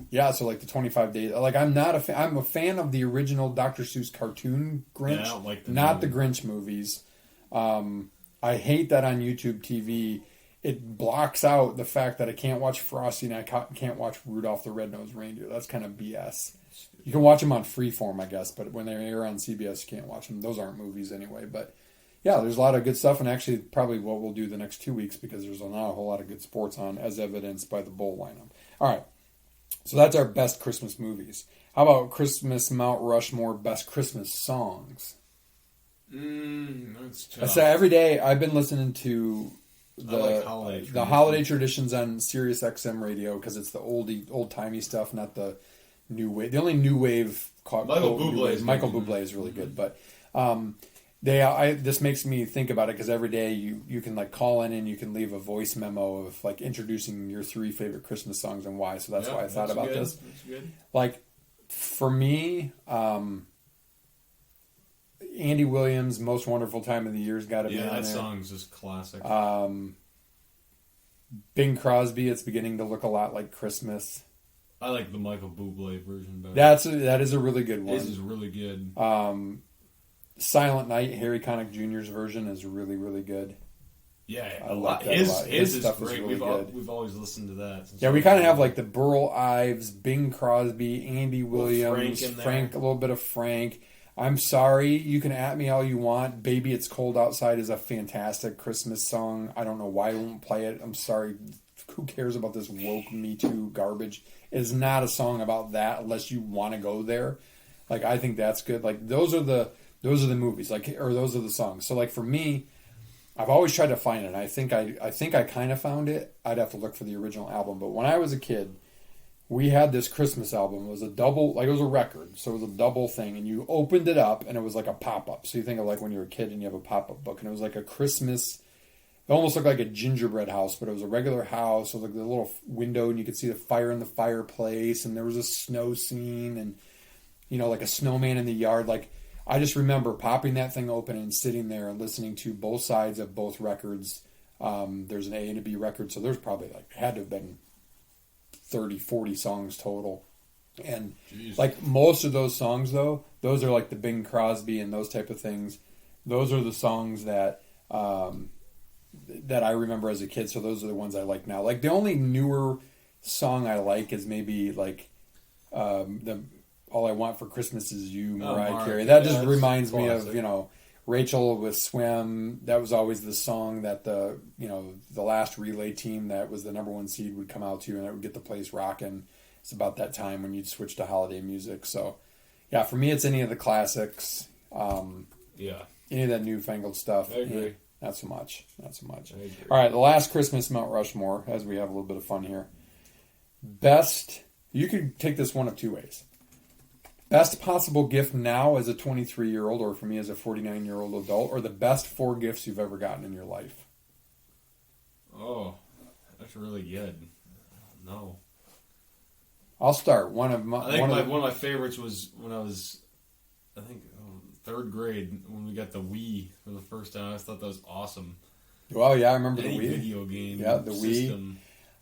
Yeah, so like the 25 Days. Like I'm not a fan. I'm a fan of the original Dr. Seuss cartoon Grinch, I don't like not the Grinch movies. I hate that on YouTube TV it blocks out the fact that I can't watch Frosty and I can't watch Rudolph the Red-Nosed Reindeer. That's kind of BS. You can watch them on Freeform, I guess, but when they air on CBS, you can't watch them. Those aren't movies anyway. But yeah, there's a lot of good stuff, and actually probably what we'll do the next 2 weeks because there's not a whole lot of good sports on, as evidenced by the bowl lineup. All right, so that's our best Christmas movies. How about Christmas Mount Rushmore best Christmas songs? That's tough. I say every day I've been listening to like holiday traditions on Sirius XM radio because it's the old timey stuff, not the new wave. The only new wave Michael Bublé is really good, but this makes me think about it because every day you can like call in and you can leave a voice memo of like introducing your 3 favorite Christmas songs and why. So that's why I thought about this. That's good. Like for me, Andy Williams' Most Wonderful Time of the Year's got to be on there. Yeah, that song's just classic. Bing Crosby, It's Beginning to Look a Lot Like Christmas. I like the Michael Bublé version better. That is a really good one. This is really good. Silent Night, Harry Connick Jr.'s version is really, really good. Yeah, I like that his a lot. His stuff is great. really good. We've always listened to that. Yeah, we kind of have like the Burl Ives, Bing Crosby, Andy Williams, Frank a little bit of Frank. I'm sorry, you can at me all you want. Baby It's Cold Outside is a fantastic Christmas song. I don't know why I won't play it. I'm sorry. Who cares about this woke Me Too garbage? It's not a song about that unless you want to go there. Like I think that's good. Like those are the movies, like, or those are the songs. So like for me, I've always tried to find it. And I think I kind of found it. I'd have to look for the original album. But when I was a kid, we had this Christmas album. It was a double, like it was a record. So it was a double thing. And you opened it up and it was like a pop-up. So you think of like when you're a kid and you have a pop-up book. And it was like a Christmas, it almost looked like a gingerbread house, but it was a regular house. It was like the little window and you could see the fire in the fireplace. And there was a snow scene and, like a snowman in the yard. Like, I just remember popping that thing open and sitting there and listening to both sides of both records. There's an A and a B record, so there's probably had to have been 30, 40 songs total. And like most of those songs, though, those are like the Bing Crosby and those type of things. Those are the songs that I remember as a kid. So those are the ones I like now. Like the only newer song I like is maybe like the All I Want for Christmas Is You, Mariah Carey. That just reminds me of, Rachel with Swim. That was always the song that the last relay team that was the number 1 seed would come out to, and it would get the place rocking. It's about that time when you'd switch to holiday music. So, yeah, for me, it's any of the classics. Any of that newfangled stuff. I agree. Not so much. Not so much. I agree. All right, the last Christmas Mount Rushmore, as we have a little bit of fun here. Best, you could take this one of 2 ways. Best possible gift now as a 23-year-old, or for me as a 49-year-old adult, or the best 4 gifts you've ever gotten in your life? Oh, that's really good. No. I'll start. One of my favorites was when I was, I think, 3rd grade, when we got the Wii for the first time. I thought that was awesome. Well, yeah, I remember Any the Wii. video game the system.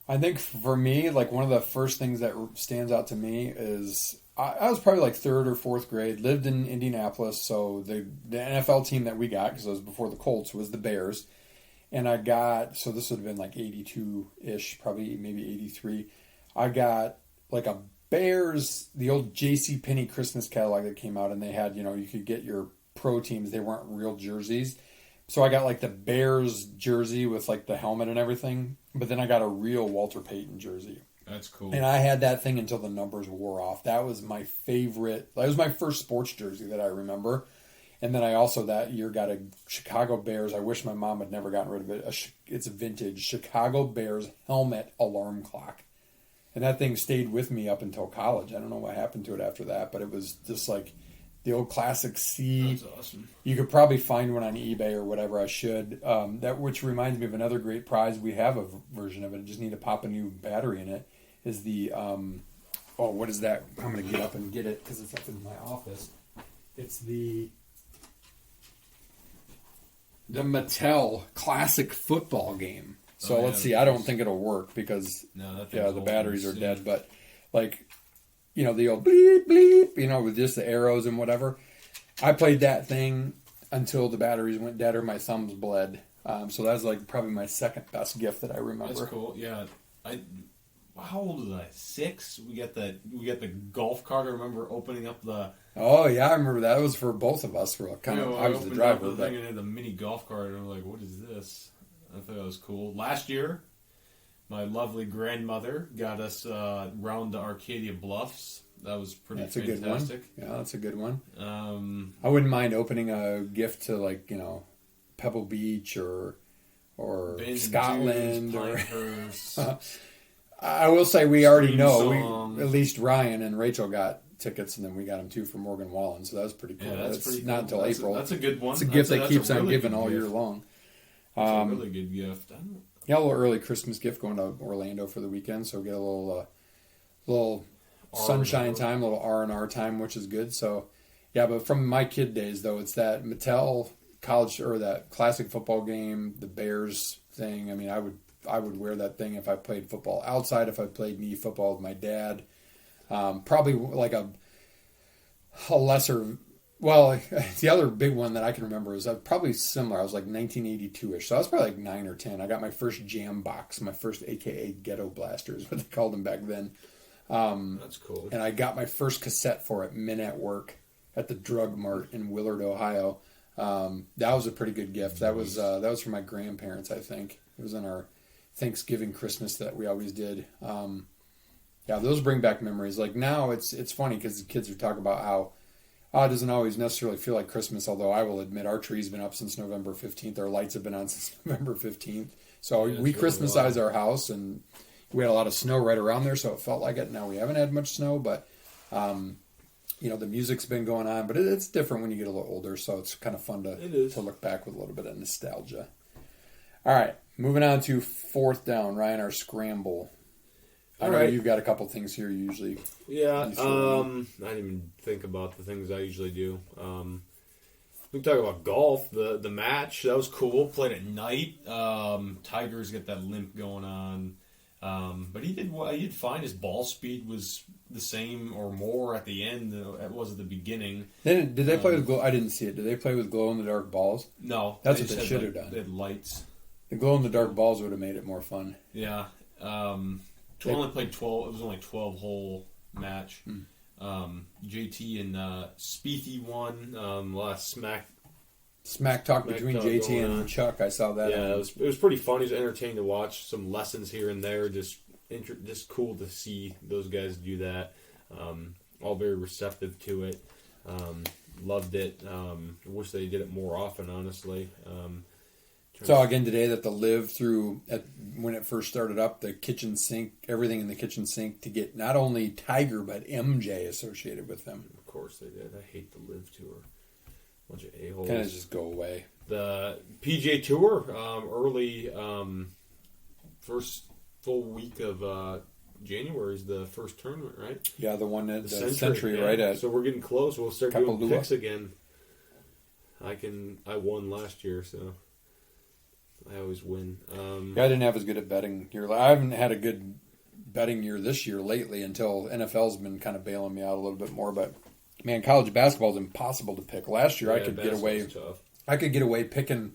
Wii. I think for me, like one of the first things that stands out to me is I was probably like 3rd or 4th grade, lived in Indianapolis, so the NFL team that we got, because it was before the Colts, was the Bears. And I got, so this would have been like 82-ish, probably maybe 83. I got like a Bears, the old JCPenney Christmas catalog that came out, and they had, you could get your pro teams. They weren't real jerseys. So I got like the Bears jersey with like the helmet and everything, but then I got a real Walter Payton jersey. That's cool. And I had that thing until the numbers wore off. That was my favorite. That was my first sports jersey that I remember. And then I also that year got a Chicago Bears. I wish my mom had never gotten rid of it. It's a vintage Chicago Bears helmet alarm clock. And that thing stayed with me up until college. I don't know what happened to it after that, but it was just like the old classic C. That's awesome. You could probably find one on eBay or whatever. I should. Which reminds me of another great prize. We have a version of it. I just need to pop a new battery in it. Is the what is that? I'm going to get up and get it because it's up in my office. It's the Mattel Classic Football game. So let's see. I don't think it'll work because the batteries are dead. But like, the old bleep bleep, with just the arrows and whatever. I played that thing until the batteries went dead or my thumbs bled. So that's like probably my second best gift that I remember. That's cool. Yeah, how old was I? 6. We got the golf cart. I remember opening up the. Oh yeah, I remember that. It was for both of us. I was the driver. The thing and had the mini golf cart, and I was like, "What is this?" I thought that was cool. Last year, my lovely grandmother got us round the Arcadia Bluffs. That was pretty fantastic. A good one. Yeah, that's a good one. I wouldn't mind opening a gift to Pebble Beach or Scotland or. I will say we already know. At least Ryan and Rachel got tickets, and then we got them too for Morgan Wallen. So that was pretty cool. Yeah, that's pretty not cool. until April. That's a good one. It's a gift that keeps on giving all year long. That's a really good gift. Yeah, a little early Christmas gift going to Orlando for the weekend, so get a little sunshine time, a little R&R time, which is good. So, yeah, but from my kid days though, it's that Mattel college or that classic football game, the Bears thing. I mean, I would wear that thing if I played football outside. If I played knee football with my dad, probably like a lesser. Well, the other big one that I can remember is probably similar. I was like 1982-ish, so I was probably like 9 or 10. I got my first jam box, my first AKA Ghetto Blaster is what they called them back then. That's cool. And I got my first cassette for it, Men at Work, at the Drug Mart in Willard, Ohio. That was a pretty good gift. That was for my grandparents, I think. It was in our Thanksgiving, Christmas that we always did. Yeah, those bring back memories. Like now, it's funny because the kids are talking about how it doesn't always necessarily feel like Christmas, although I will admit our tree's been up since November 15th. Our lights have been on since November 15th. So we Christmasize our house, and we had a lot of snow right around there, so it felt like it. Now we haven't had much snow, but the music's been going on. But it's different when you get a little older, so it's kind of fun to look back with a little bit of nostalgia. All right, moving on to fourth down, Ryan, our scramble. I know you've got a couple things here usually. Yeah, I didn't even think about the things I usually do. We can talk about golf. The match, that was cool. Played at night. Tiger's got that limp going on. But he did fine. His ball speed was the same or more at the end than it was at the beginning. Did they play with glow? I didn't see it. Did they play with glow-in-the-dark balls? No. That's what they should have done. They had lights. The glow-in-the-dark balls would have made it more fun. Yeah. Only played 12. It was only a 12-hole match. JT and Spiethy won. Last smack talk between JT and Chuck. I saw that. Yeah, it was pretty fun. It was entertaining to watch. Some lessons here and there. Just cool to see those guys do that. All very receptive to it. Loved it. Wish they did it more often, honestly. Saw again today that the Live through when it first started up, the kitchen sink, everything in the kitchen sink to get not only Tiger but MJ associated with them. Of course they did. I hate the Live Tour. Bunch of a-holes. Kind of just go away. The PGA Tour, early first full week of January is the first tournament, right? Yeah, the one at the Century, yeah. Right at. So we're getting close. We'll start doing picks again. I won last year, so. I always win. I didn't have as good a betting year. I haven't had a good betting year this year lately until NFL's been kind of bailing me out a little bit more. But man, college basketball is impossible to pick. Last year I could get away. Tough. I could get away picking,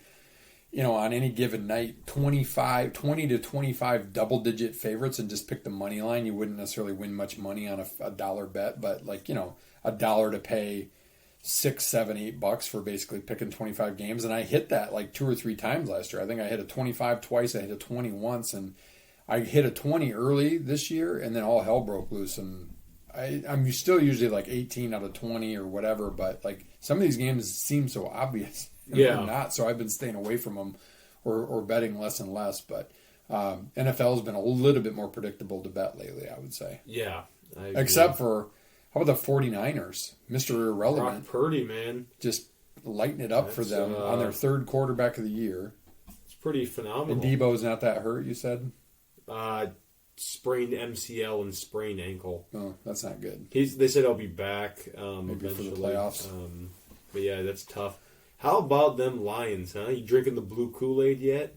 on any given night, 20 to 25 double-digit favorites and just pick the money line. You wouldn't necessarily win much money on a dollar bet, but $1 to pay $6, $7, $8 for basically picking 25 games, and I hit that like 2 or 3 times last year. I think I hit a 25 twice, I hit a 20 once, and I hit a 20 early this year, and then all hell broke loose, and I'm still usually like 18 out of 20 or whatever, but like some of these games seem so obvious. Yeah. They're not, so I've been staying away from them or betting less and less. But NFL has been a little bit more predictable to bet lately, I would say. Yeah. I agree. Except for, how about the 49ers? Mr. Irrelevant. Brock Purdy, man. Just lighting it up for That's, them on their third quarterback of the year. It's pretty phenomenal. And Debo's not that hurt, you said? Sprained MCL and sprained ankle. Oh, that's not good. They said he'll be back Maybe eventually. for the playoffs. But yeah, that's tough. How about them Lions, huh? You drinking the blue Kool-Aid yet?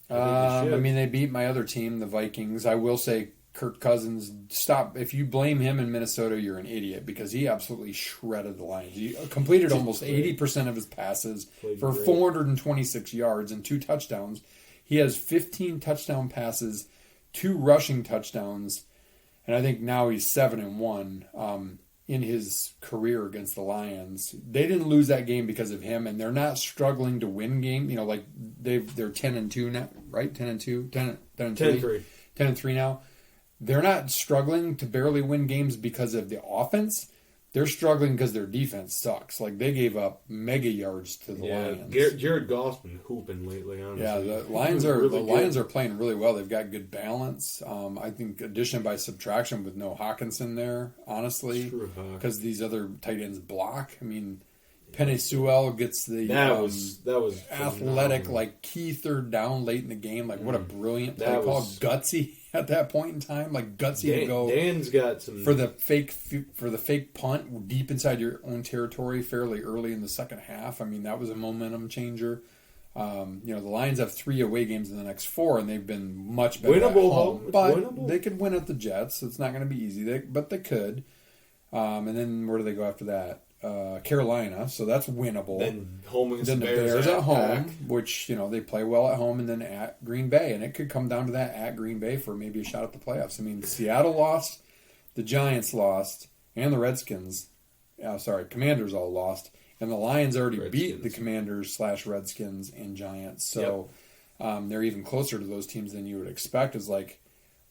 I mean, they beat my other team, the Vikings. I will say, Kirk Cousins, stop. If you blame him in Minnesota, you're an idiot because he absolutely shredded the Lions. He completed almost 80% of his passes for 426 yards and 2 touchdowns. He has 15 touchdown passes, 2 rushing touchdowns, and I think now he's 7-1 in his career against the Lions. They didn't lose that game because of him, and they're not struggling to win game. You know, like they're 10-2 now, right? 10-2, 10-3, 10-3 now. They're not struggling to barely win games because of the offense. They're struggling because their defense sucks. Like, they gave up mega yards to the Lions. Jared Goff's been hooping lately, honestly. Yeah, the Lions are playing really well. They've got good balance. I think addition by subtraction with no Hawkinson there, honestly, because these other tight ends block. I mean, Penny Sewell gets the that was athletic, phenomenal. like key third down late in the game. Like, what a brilliant play That call. was- Gutsy at that point in time, like gutsy to go. Dan's got some For the fake punt deep inside your own territory fairly early in the second half. I mean, that was a momentum changer. The Lions have 3 away games in the next 4, and they've been much better Winnable, at home. it's But winnable. they could win at the Jets. It's not going to be easy, but they could. And then where do they go after that? Carolina, so that's winnable. then home against Then the Bears Bears at home, back. which, they play well at home, and then at Green Bay. And it could come down to that at Green Bay for maybe a shot at the playoffs. I mean, Seattle lost, the Giants lost, and the Redskins. Commanders all lost. And the Lions already beat the Commanders/Redskins and Giants. So they're even closer to those teams than you would expect. Is like,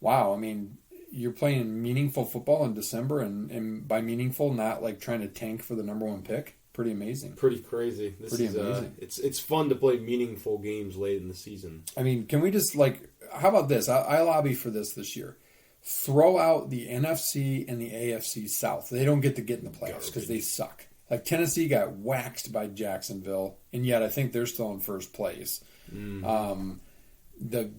wow, I mean, you're playing meaningful football in December, and by meaningful, not like trying to tank for the number 1 pick. Pretty amazing. Pretty crazy. Amazing. It's fun to play meaningful games late in the season. I mean, can we just how about this? I lobby for this year. Throw out the NFC and the AFC South. They don't get to get in the playoffs because they suck. Like Tennessee got waxed by Jacksonville, and yet I think they're still in first place. The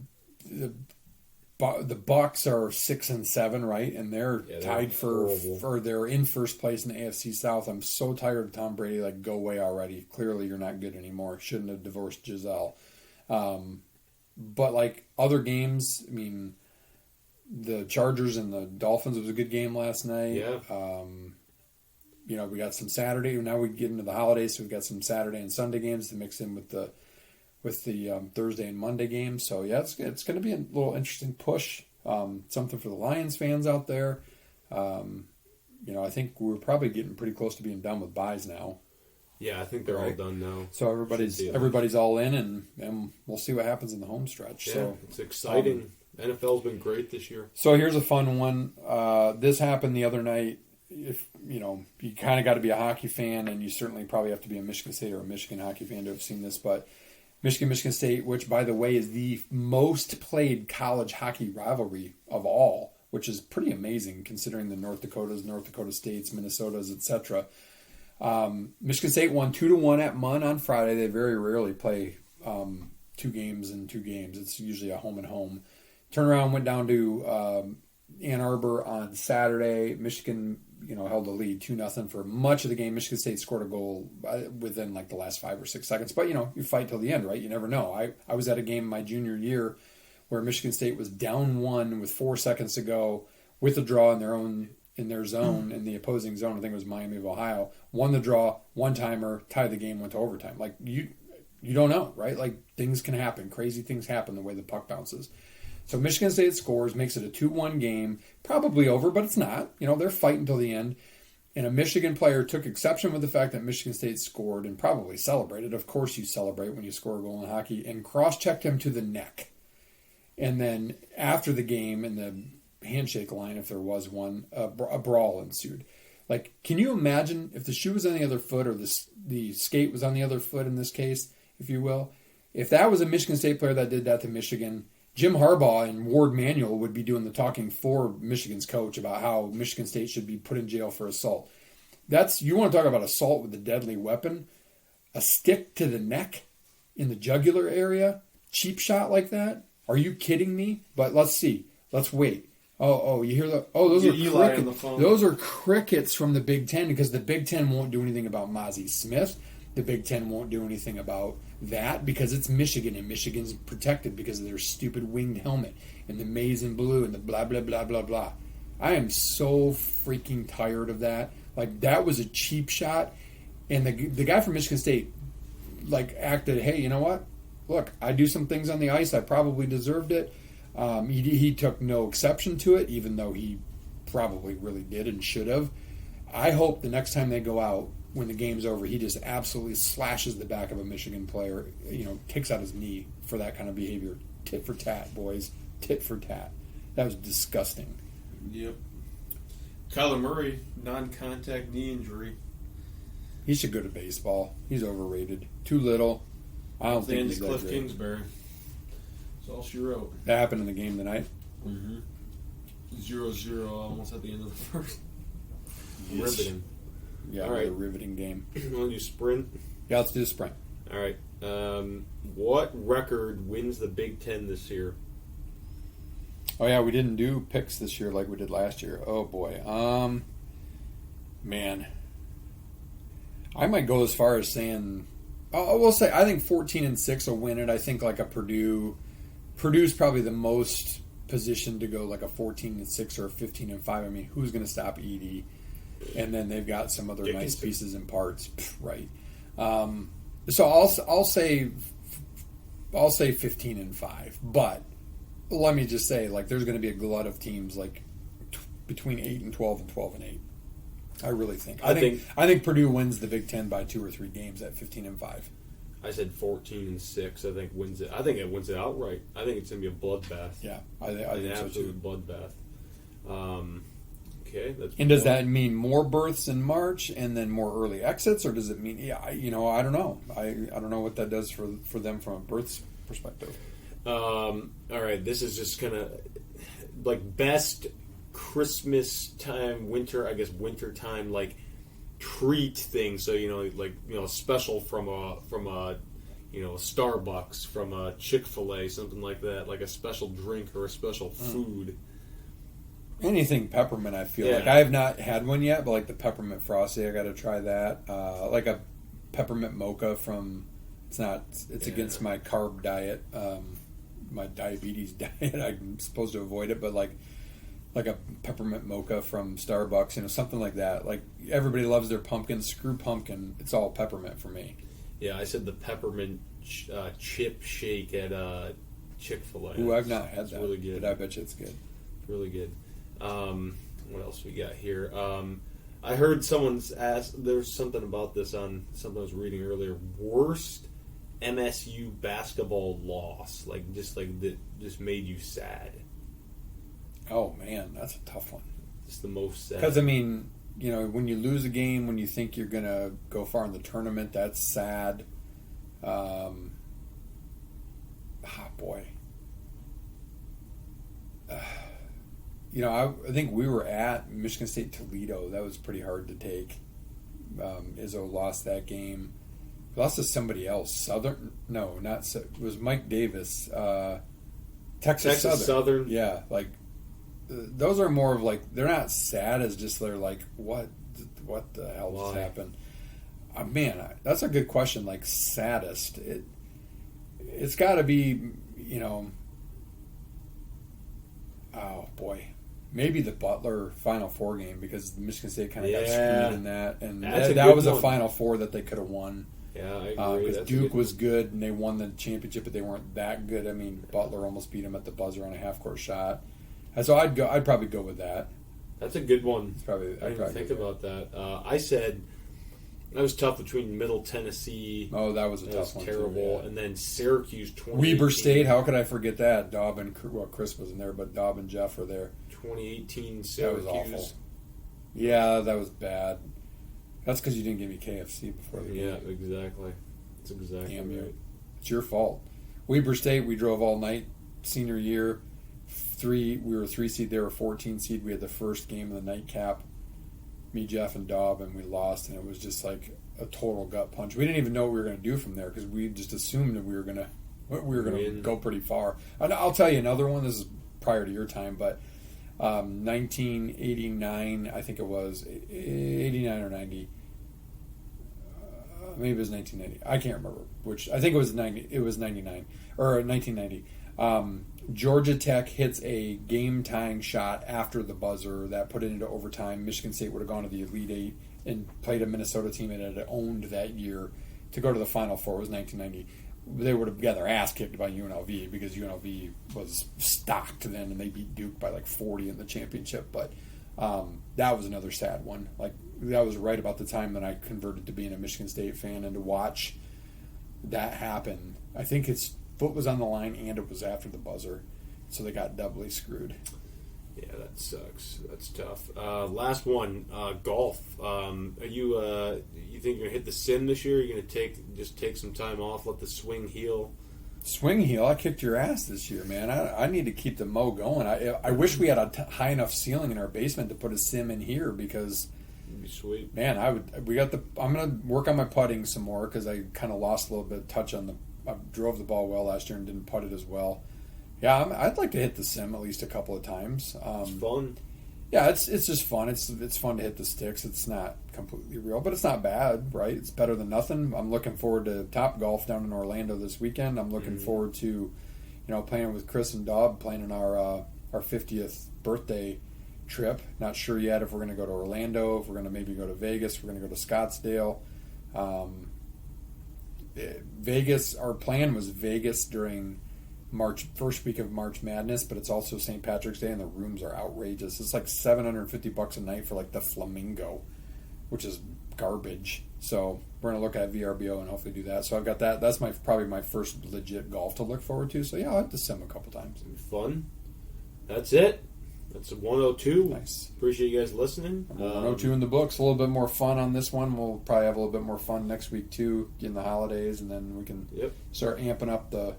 Bucks are 6-7, right? And they're tied for they're in first place in the AFC South. I'm so tired of Tom Brady. Like, go away already. Clearly, you're not good anymore. Shouldn't have divorced Giselle. But like other games, I mean, the Chargers and the Dolphins was a good game last night. Yeah. We got some Saturday. Now we get into the holidays, so we've got some Saturday and Sunday games to mix in with the Thursday and Monday games. So, yeah, it's going to be a little interesting push. Something for the Lions fans out there. I think we're probably getting pretty close to being done with buys now. Yeah, I think they're all done now. So everybody's all in, and we'll see what happens in the home stretch. Yeah, So it's exciting. NFL's been great this year. So here's a fun one. This happened the other night. If you kind of got to be a hockey fan, and you certainly probably have to be a Michigan State or a Michigan hockey fan to have seen this, but Michigan State, which, by the way, is the most played college hockey rivalry of all, which is pretty amazing considering the North Dakota States, Minnesotas, etc. Michigan State won 2-1 at Munn on Friday. They very rarely play 2 games in 2 games. It's usually a home and home. Turnaround went down to Ann Arbor on Saturday. Michigan held the lead 2-0 for much of the game. Michigan State scored a goal within like the last 5 or 6 seconds. But, you fight till the end, right? You never know. I was at a game my junior year where Michigan State was down 1 with 4 seconds to go with a draw in their zone, in the opposing zone. I think it was Miami of Ohio. Won the draw, one-timer, tied the game, went to overtime. Like, you don't know, right? Like, things can happen. Crazy things happen the way the puck bounces. So Michigan State scores, makes it a 2-1 game. Probably over, but it's not. They're fighting till the end. And a Michigan player took exception with the fact that Michigan State scored and probably celebrated. Of course you celebrate when you score a goal in hockey. And cross-checked him to the neck. And then after the game, in the handshake line, if there was one, a brawl ensued. Like, can you imagine if the shoe was on the other foot or the skate was on the other foot in this case, if you will? If that was a Michigan State player that did that to Michigan, Jim Harbaugh and Ward Manuel would be doing the talking for Michigan's coach about how Michigan State should be put in jail for assault. You want to talk about assault with a deadly weapon? A stick to the neck in the jugular area? Cheap shot like that? Are you kidding me? But let's see. Let's wait. Oh, you hear the... Oh, those are Eli on the phone. Those are crickets from the Big Ten because the Big Ten won't do anything about Mozzie Smith. The Big Ten won't do anything about that because it's Michigan, and Michigan's protected because of their stupid winged helmet and the maize and blue and the blah, blah, blah, blah, blah. I am so freaking tired of that. Like, that was a cheap shot, and the guy from Michigan State, like, acted, hey, you know what? Look, I do some things on the ice. I probably deserved it. He took no exception to it, even though he probably really did and should have. I hope the next time they go out, when the game's over, he just absolutely slashes the back of a Michigan player, kicks out his knee for that kind of behavior. Tit for tat, boys. Tit for tat. That was disgusting. Yep. Kyler Murray, non-contact knee injury. He should go to baseball. He's overrated. Too little. I don't think he's that Cliff great. Kingsbury. That's all she wrote. That happened in the game tonight. 0-0 almost at the end of the first. Yes. Riveting. Yeah, All right. a riveting game. You want to do sprint? Yeah, let's do the sprint. All right. What record wins the Big Ten this year? Oh yeah, we didn't do picks this year like we did last year. Oh boy. Man. I might go as far as saying I will say I think 14-6 will win it. I think like a Purdue's probably the most positioned to go like a 14-6 or a 15-5. I mean, who's going to stop Edie? And then they've got some other nice pieces and parts, right? So I'll say 15-5, but let me just say, like, there's going to be a glut of teams like between 8-12 and 12-8. I really think. I think Purdue wins the Big Ten by 2 or 3 games at 15-5. I said 14-6. I think wins it. I think it wins it outright. I think it's going to be a bloodbath. Yeah, I think so absolute too. bloodbath. Okay, that's. And does that mean more births in March and then more early exits, or does it mean? Yeah, I don't know. I don't know what that does for them from a births perspective. All right, this is just kind of like best Christmas time, winter time, like treat thing. So special from a Starbucks, from a Chick-fil-A, something like that, like a special drink or a special food. Anything peppermint, I feel like I have not had one yet, but like the peppermint frosty, I got to try that. Like a peppermint mocha from. It's against my carb diet, my diabetes diet. I'm supposed to avoid it, but like a peppermint mocha from Starbucks, something like that. Like everybody loves their pumpkin. Screw pumpkin. It's all peppermint for me. Yeah, I said the peppermint chip shake at Chick-fil-A. Ooh, I've not had that. Really good. But I bet you it's good. Really good. What else we got here? I heard someone's asked. There's something about this on something I was reading earlier. Worst MSU basketball loss, just made you sad. Oh man, that's a tough one. It's the most sad. Because I mean, when you lose a game, when you think you're gonna go far in the tournament, that's sad. Boy. I think we were at Michigan State Toledo. That was pretty hard to take. Izzo lost that game. Lost to somebody else. Southern? No, not. It was Mike Davis. Texas Southern. Yeah, like those are more of like they're not sad as just they're like what the hell just happened. Man, that's a good question. Like saddest, it's got to be oh boy. Maybe the Butler Final Four game because Michigan State kind of got screwed in that, and that was a Final Four that they could have won. Yeah, I agree. Because Duke was good and they won the championship, but they weren't that good. I mean, Butler almost beat them at the buzzer on a half-court shot, and so I'd probably go with that. That's a good one. It's probably I didn't think about that. I said that was tough between Middle Tennessee. Oh, that was a tough one. Terrible, too, yeah. And then Syracuse 2018. Weber State. How could I forget that? Chris wasn't there, but Dobb and Jeff were there. 2018 That Syracuse. was awful. Yeah, that was bad. That's because you didn't give me KFC before the game. Yeah, exactly. That's exactly Damn you. right. It's your fault. Weber State, we drove all night. Senior year, we were 3 seed. They were 14 seed. We had the first game of the nightcap. Me, Jeff, and Daub, and we lost. And it was just like a total gut punch. We didn't even know what we were going to do from there because we just assumed that we were going to go pretty far. And I'll tell you another one. This is prior to your time, but 1989, I think it was 89 or 90. Maybe it was 1990. I can't remember which. I think it was 90. It was 99 or 1990. Georgia Tech hits a game-tying shot after the buzzer that put it into overtime. Michigan State would have gone to the Elite Eight and played a Minnesota team that had owned that year to go to the Final Four. It was 1990. They would have got their ass kicked by UNLV because UNLV was stocked then, and they beat Duke by like 40 in the championship. But that was another sad one. Like that was right about the time that I converted to being a Michigan State fan, and to watch that happen. I think its foot was on the line, and it was after the buzzer, so they got doubly screwed. Yeah, that sucks. That's tough. Last one, golf. Are you think you're gonna hit the sim this year? You're gonna take some time off, let the swing heal. Swing heel, I kicked your ass this year, man. I need to keep the mo going. I wish we had a high enough ceiling in our basement to put a sim in here because, It'd be sweet. man, I'm gonna work on my putting some more because I kind of lost a little bit of touch on I drove the ball well last year and didn't putt it as well. Yeah, I'd like to hit the sim at least a couple of times. It's fun. Yeah, it's just fun. It's fun to hit the sticks. It's not completely real, but it's not bad, right? It's better than nothing. I'm looking forward to Top Golf down in Orlando this weekend. I'm looking forward to, playing with Chris and Daub, planning our 50th birthday trip. Not sure yet if we're going to go to Orlando, if we're going to maybe go to Vegas, if we're going to go to Scottsdale. Vegas, our plan was Vegas during first week of March Madness, but it's also St. Patrick's Day, and the rooms are outrageous. It's like $750 a night for like the Flamingo, which is garbage. So we're gonna look at VRBO and hopefully do that. So I've got that. That's probably my first legit golf to look forward to. So yeah, I'll have to sim a couple times. Fun. That's it. That's a 102. Nice. Appreciate you guys listening. 102 in the books. A little bit more fun on this one. We'll probably have a little bit more fun next week too, in the holidays, and then we can start amping up the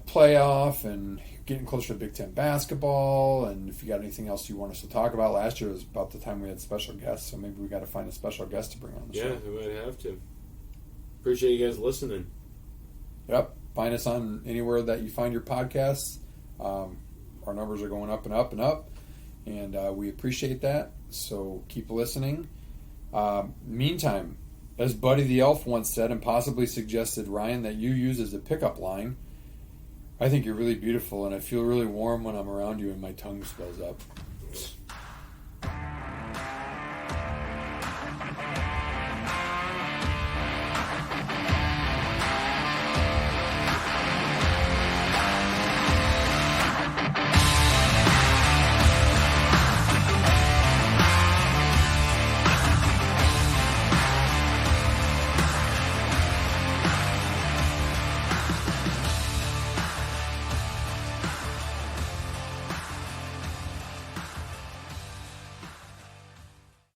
playoff and getting closer to Big Ten basketball. And if you got anything else you want us to talk about, last year was about the time we had special guests, so maybe we got to find a special guest to bring on the show. Yeah, we might have to. Appreciate you guys listening. Yep. Find us on anywhere that you find your podcasts. Our numbers are going up and up and up, and we appreciate that. So keep listening. Meantime, as Buddy the Elf once said and possibly suggested, Ryan, that you use as a pickup line, I think you're really beautiful, and I feel really warm when I'm around you and my tongue swells up.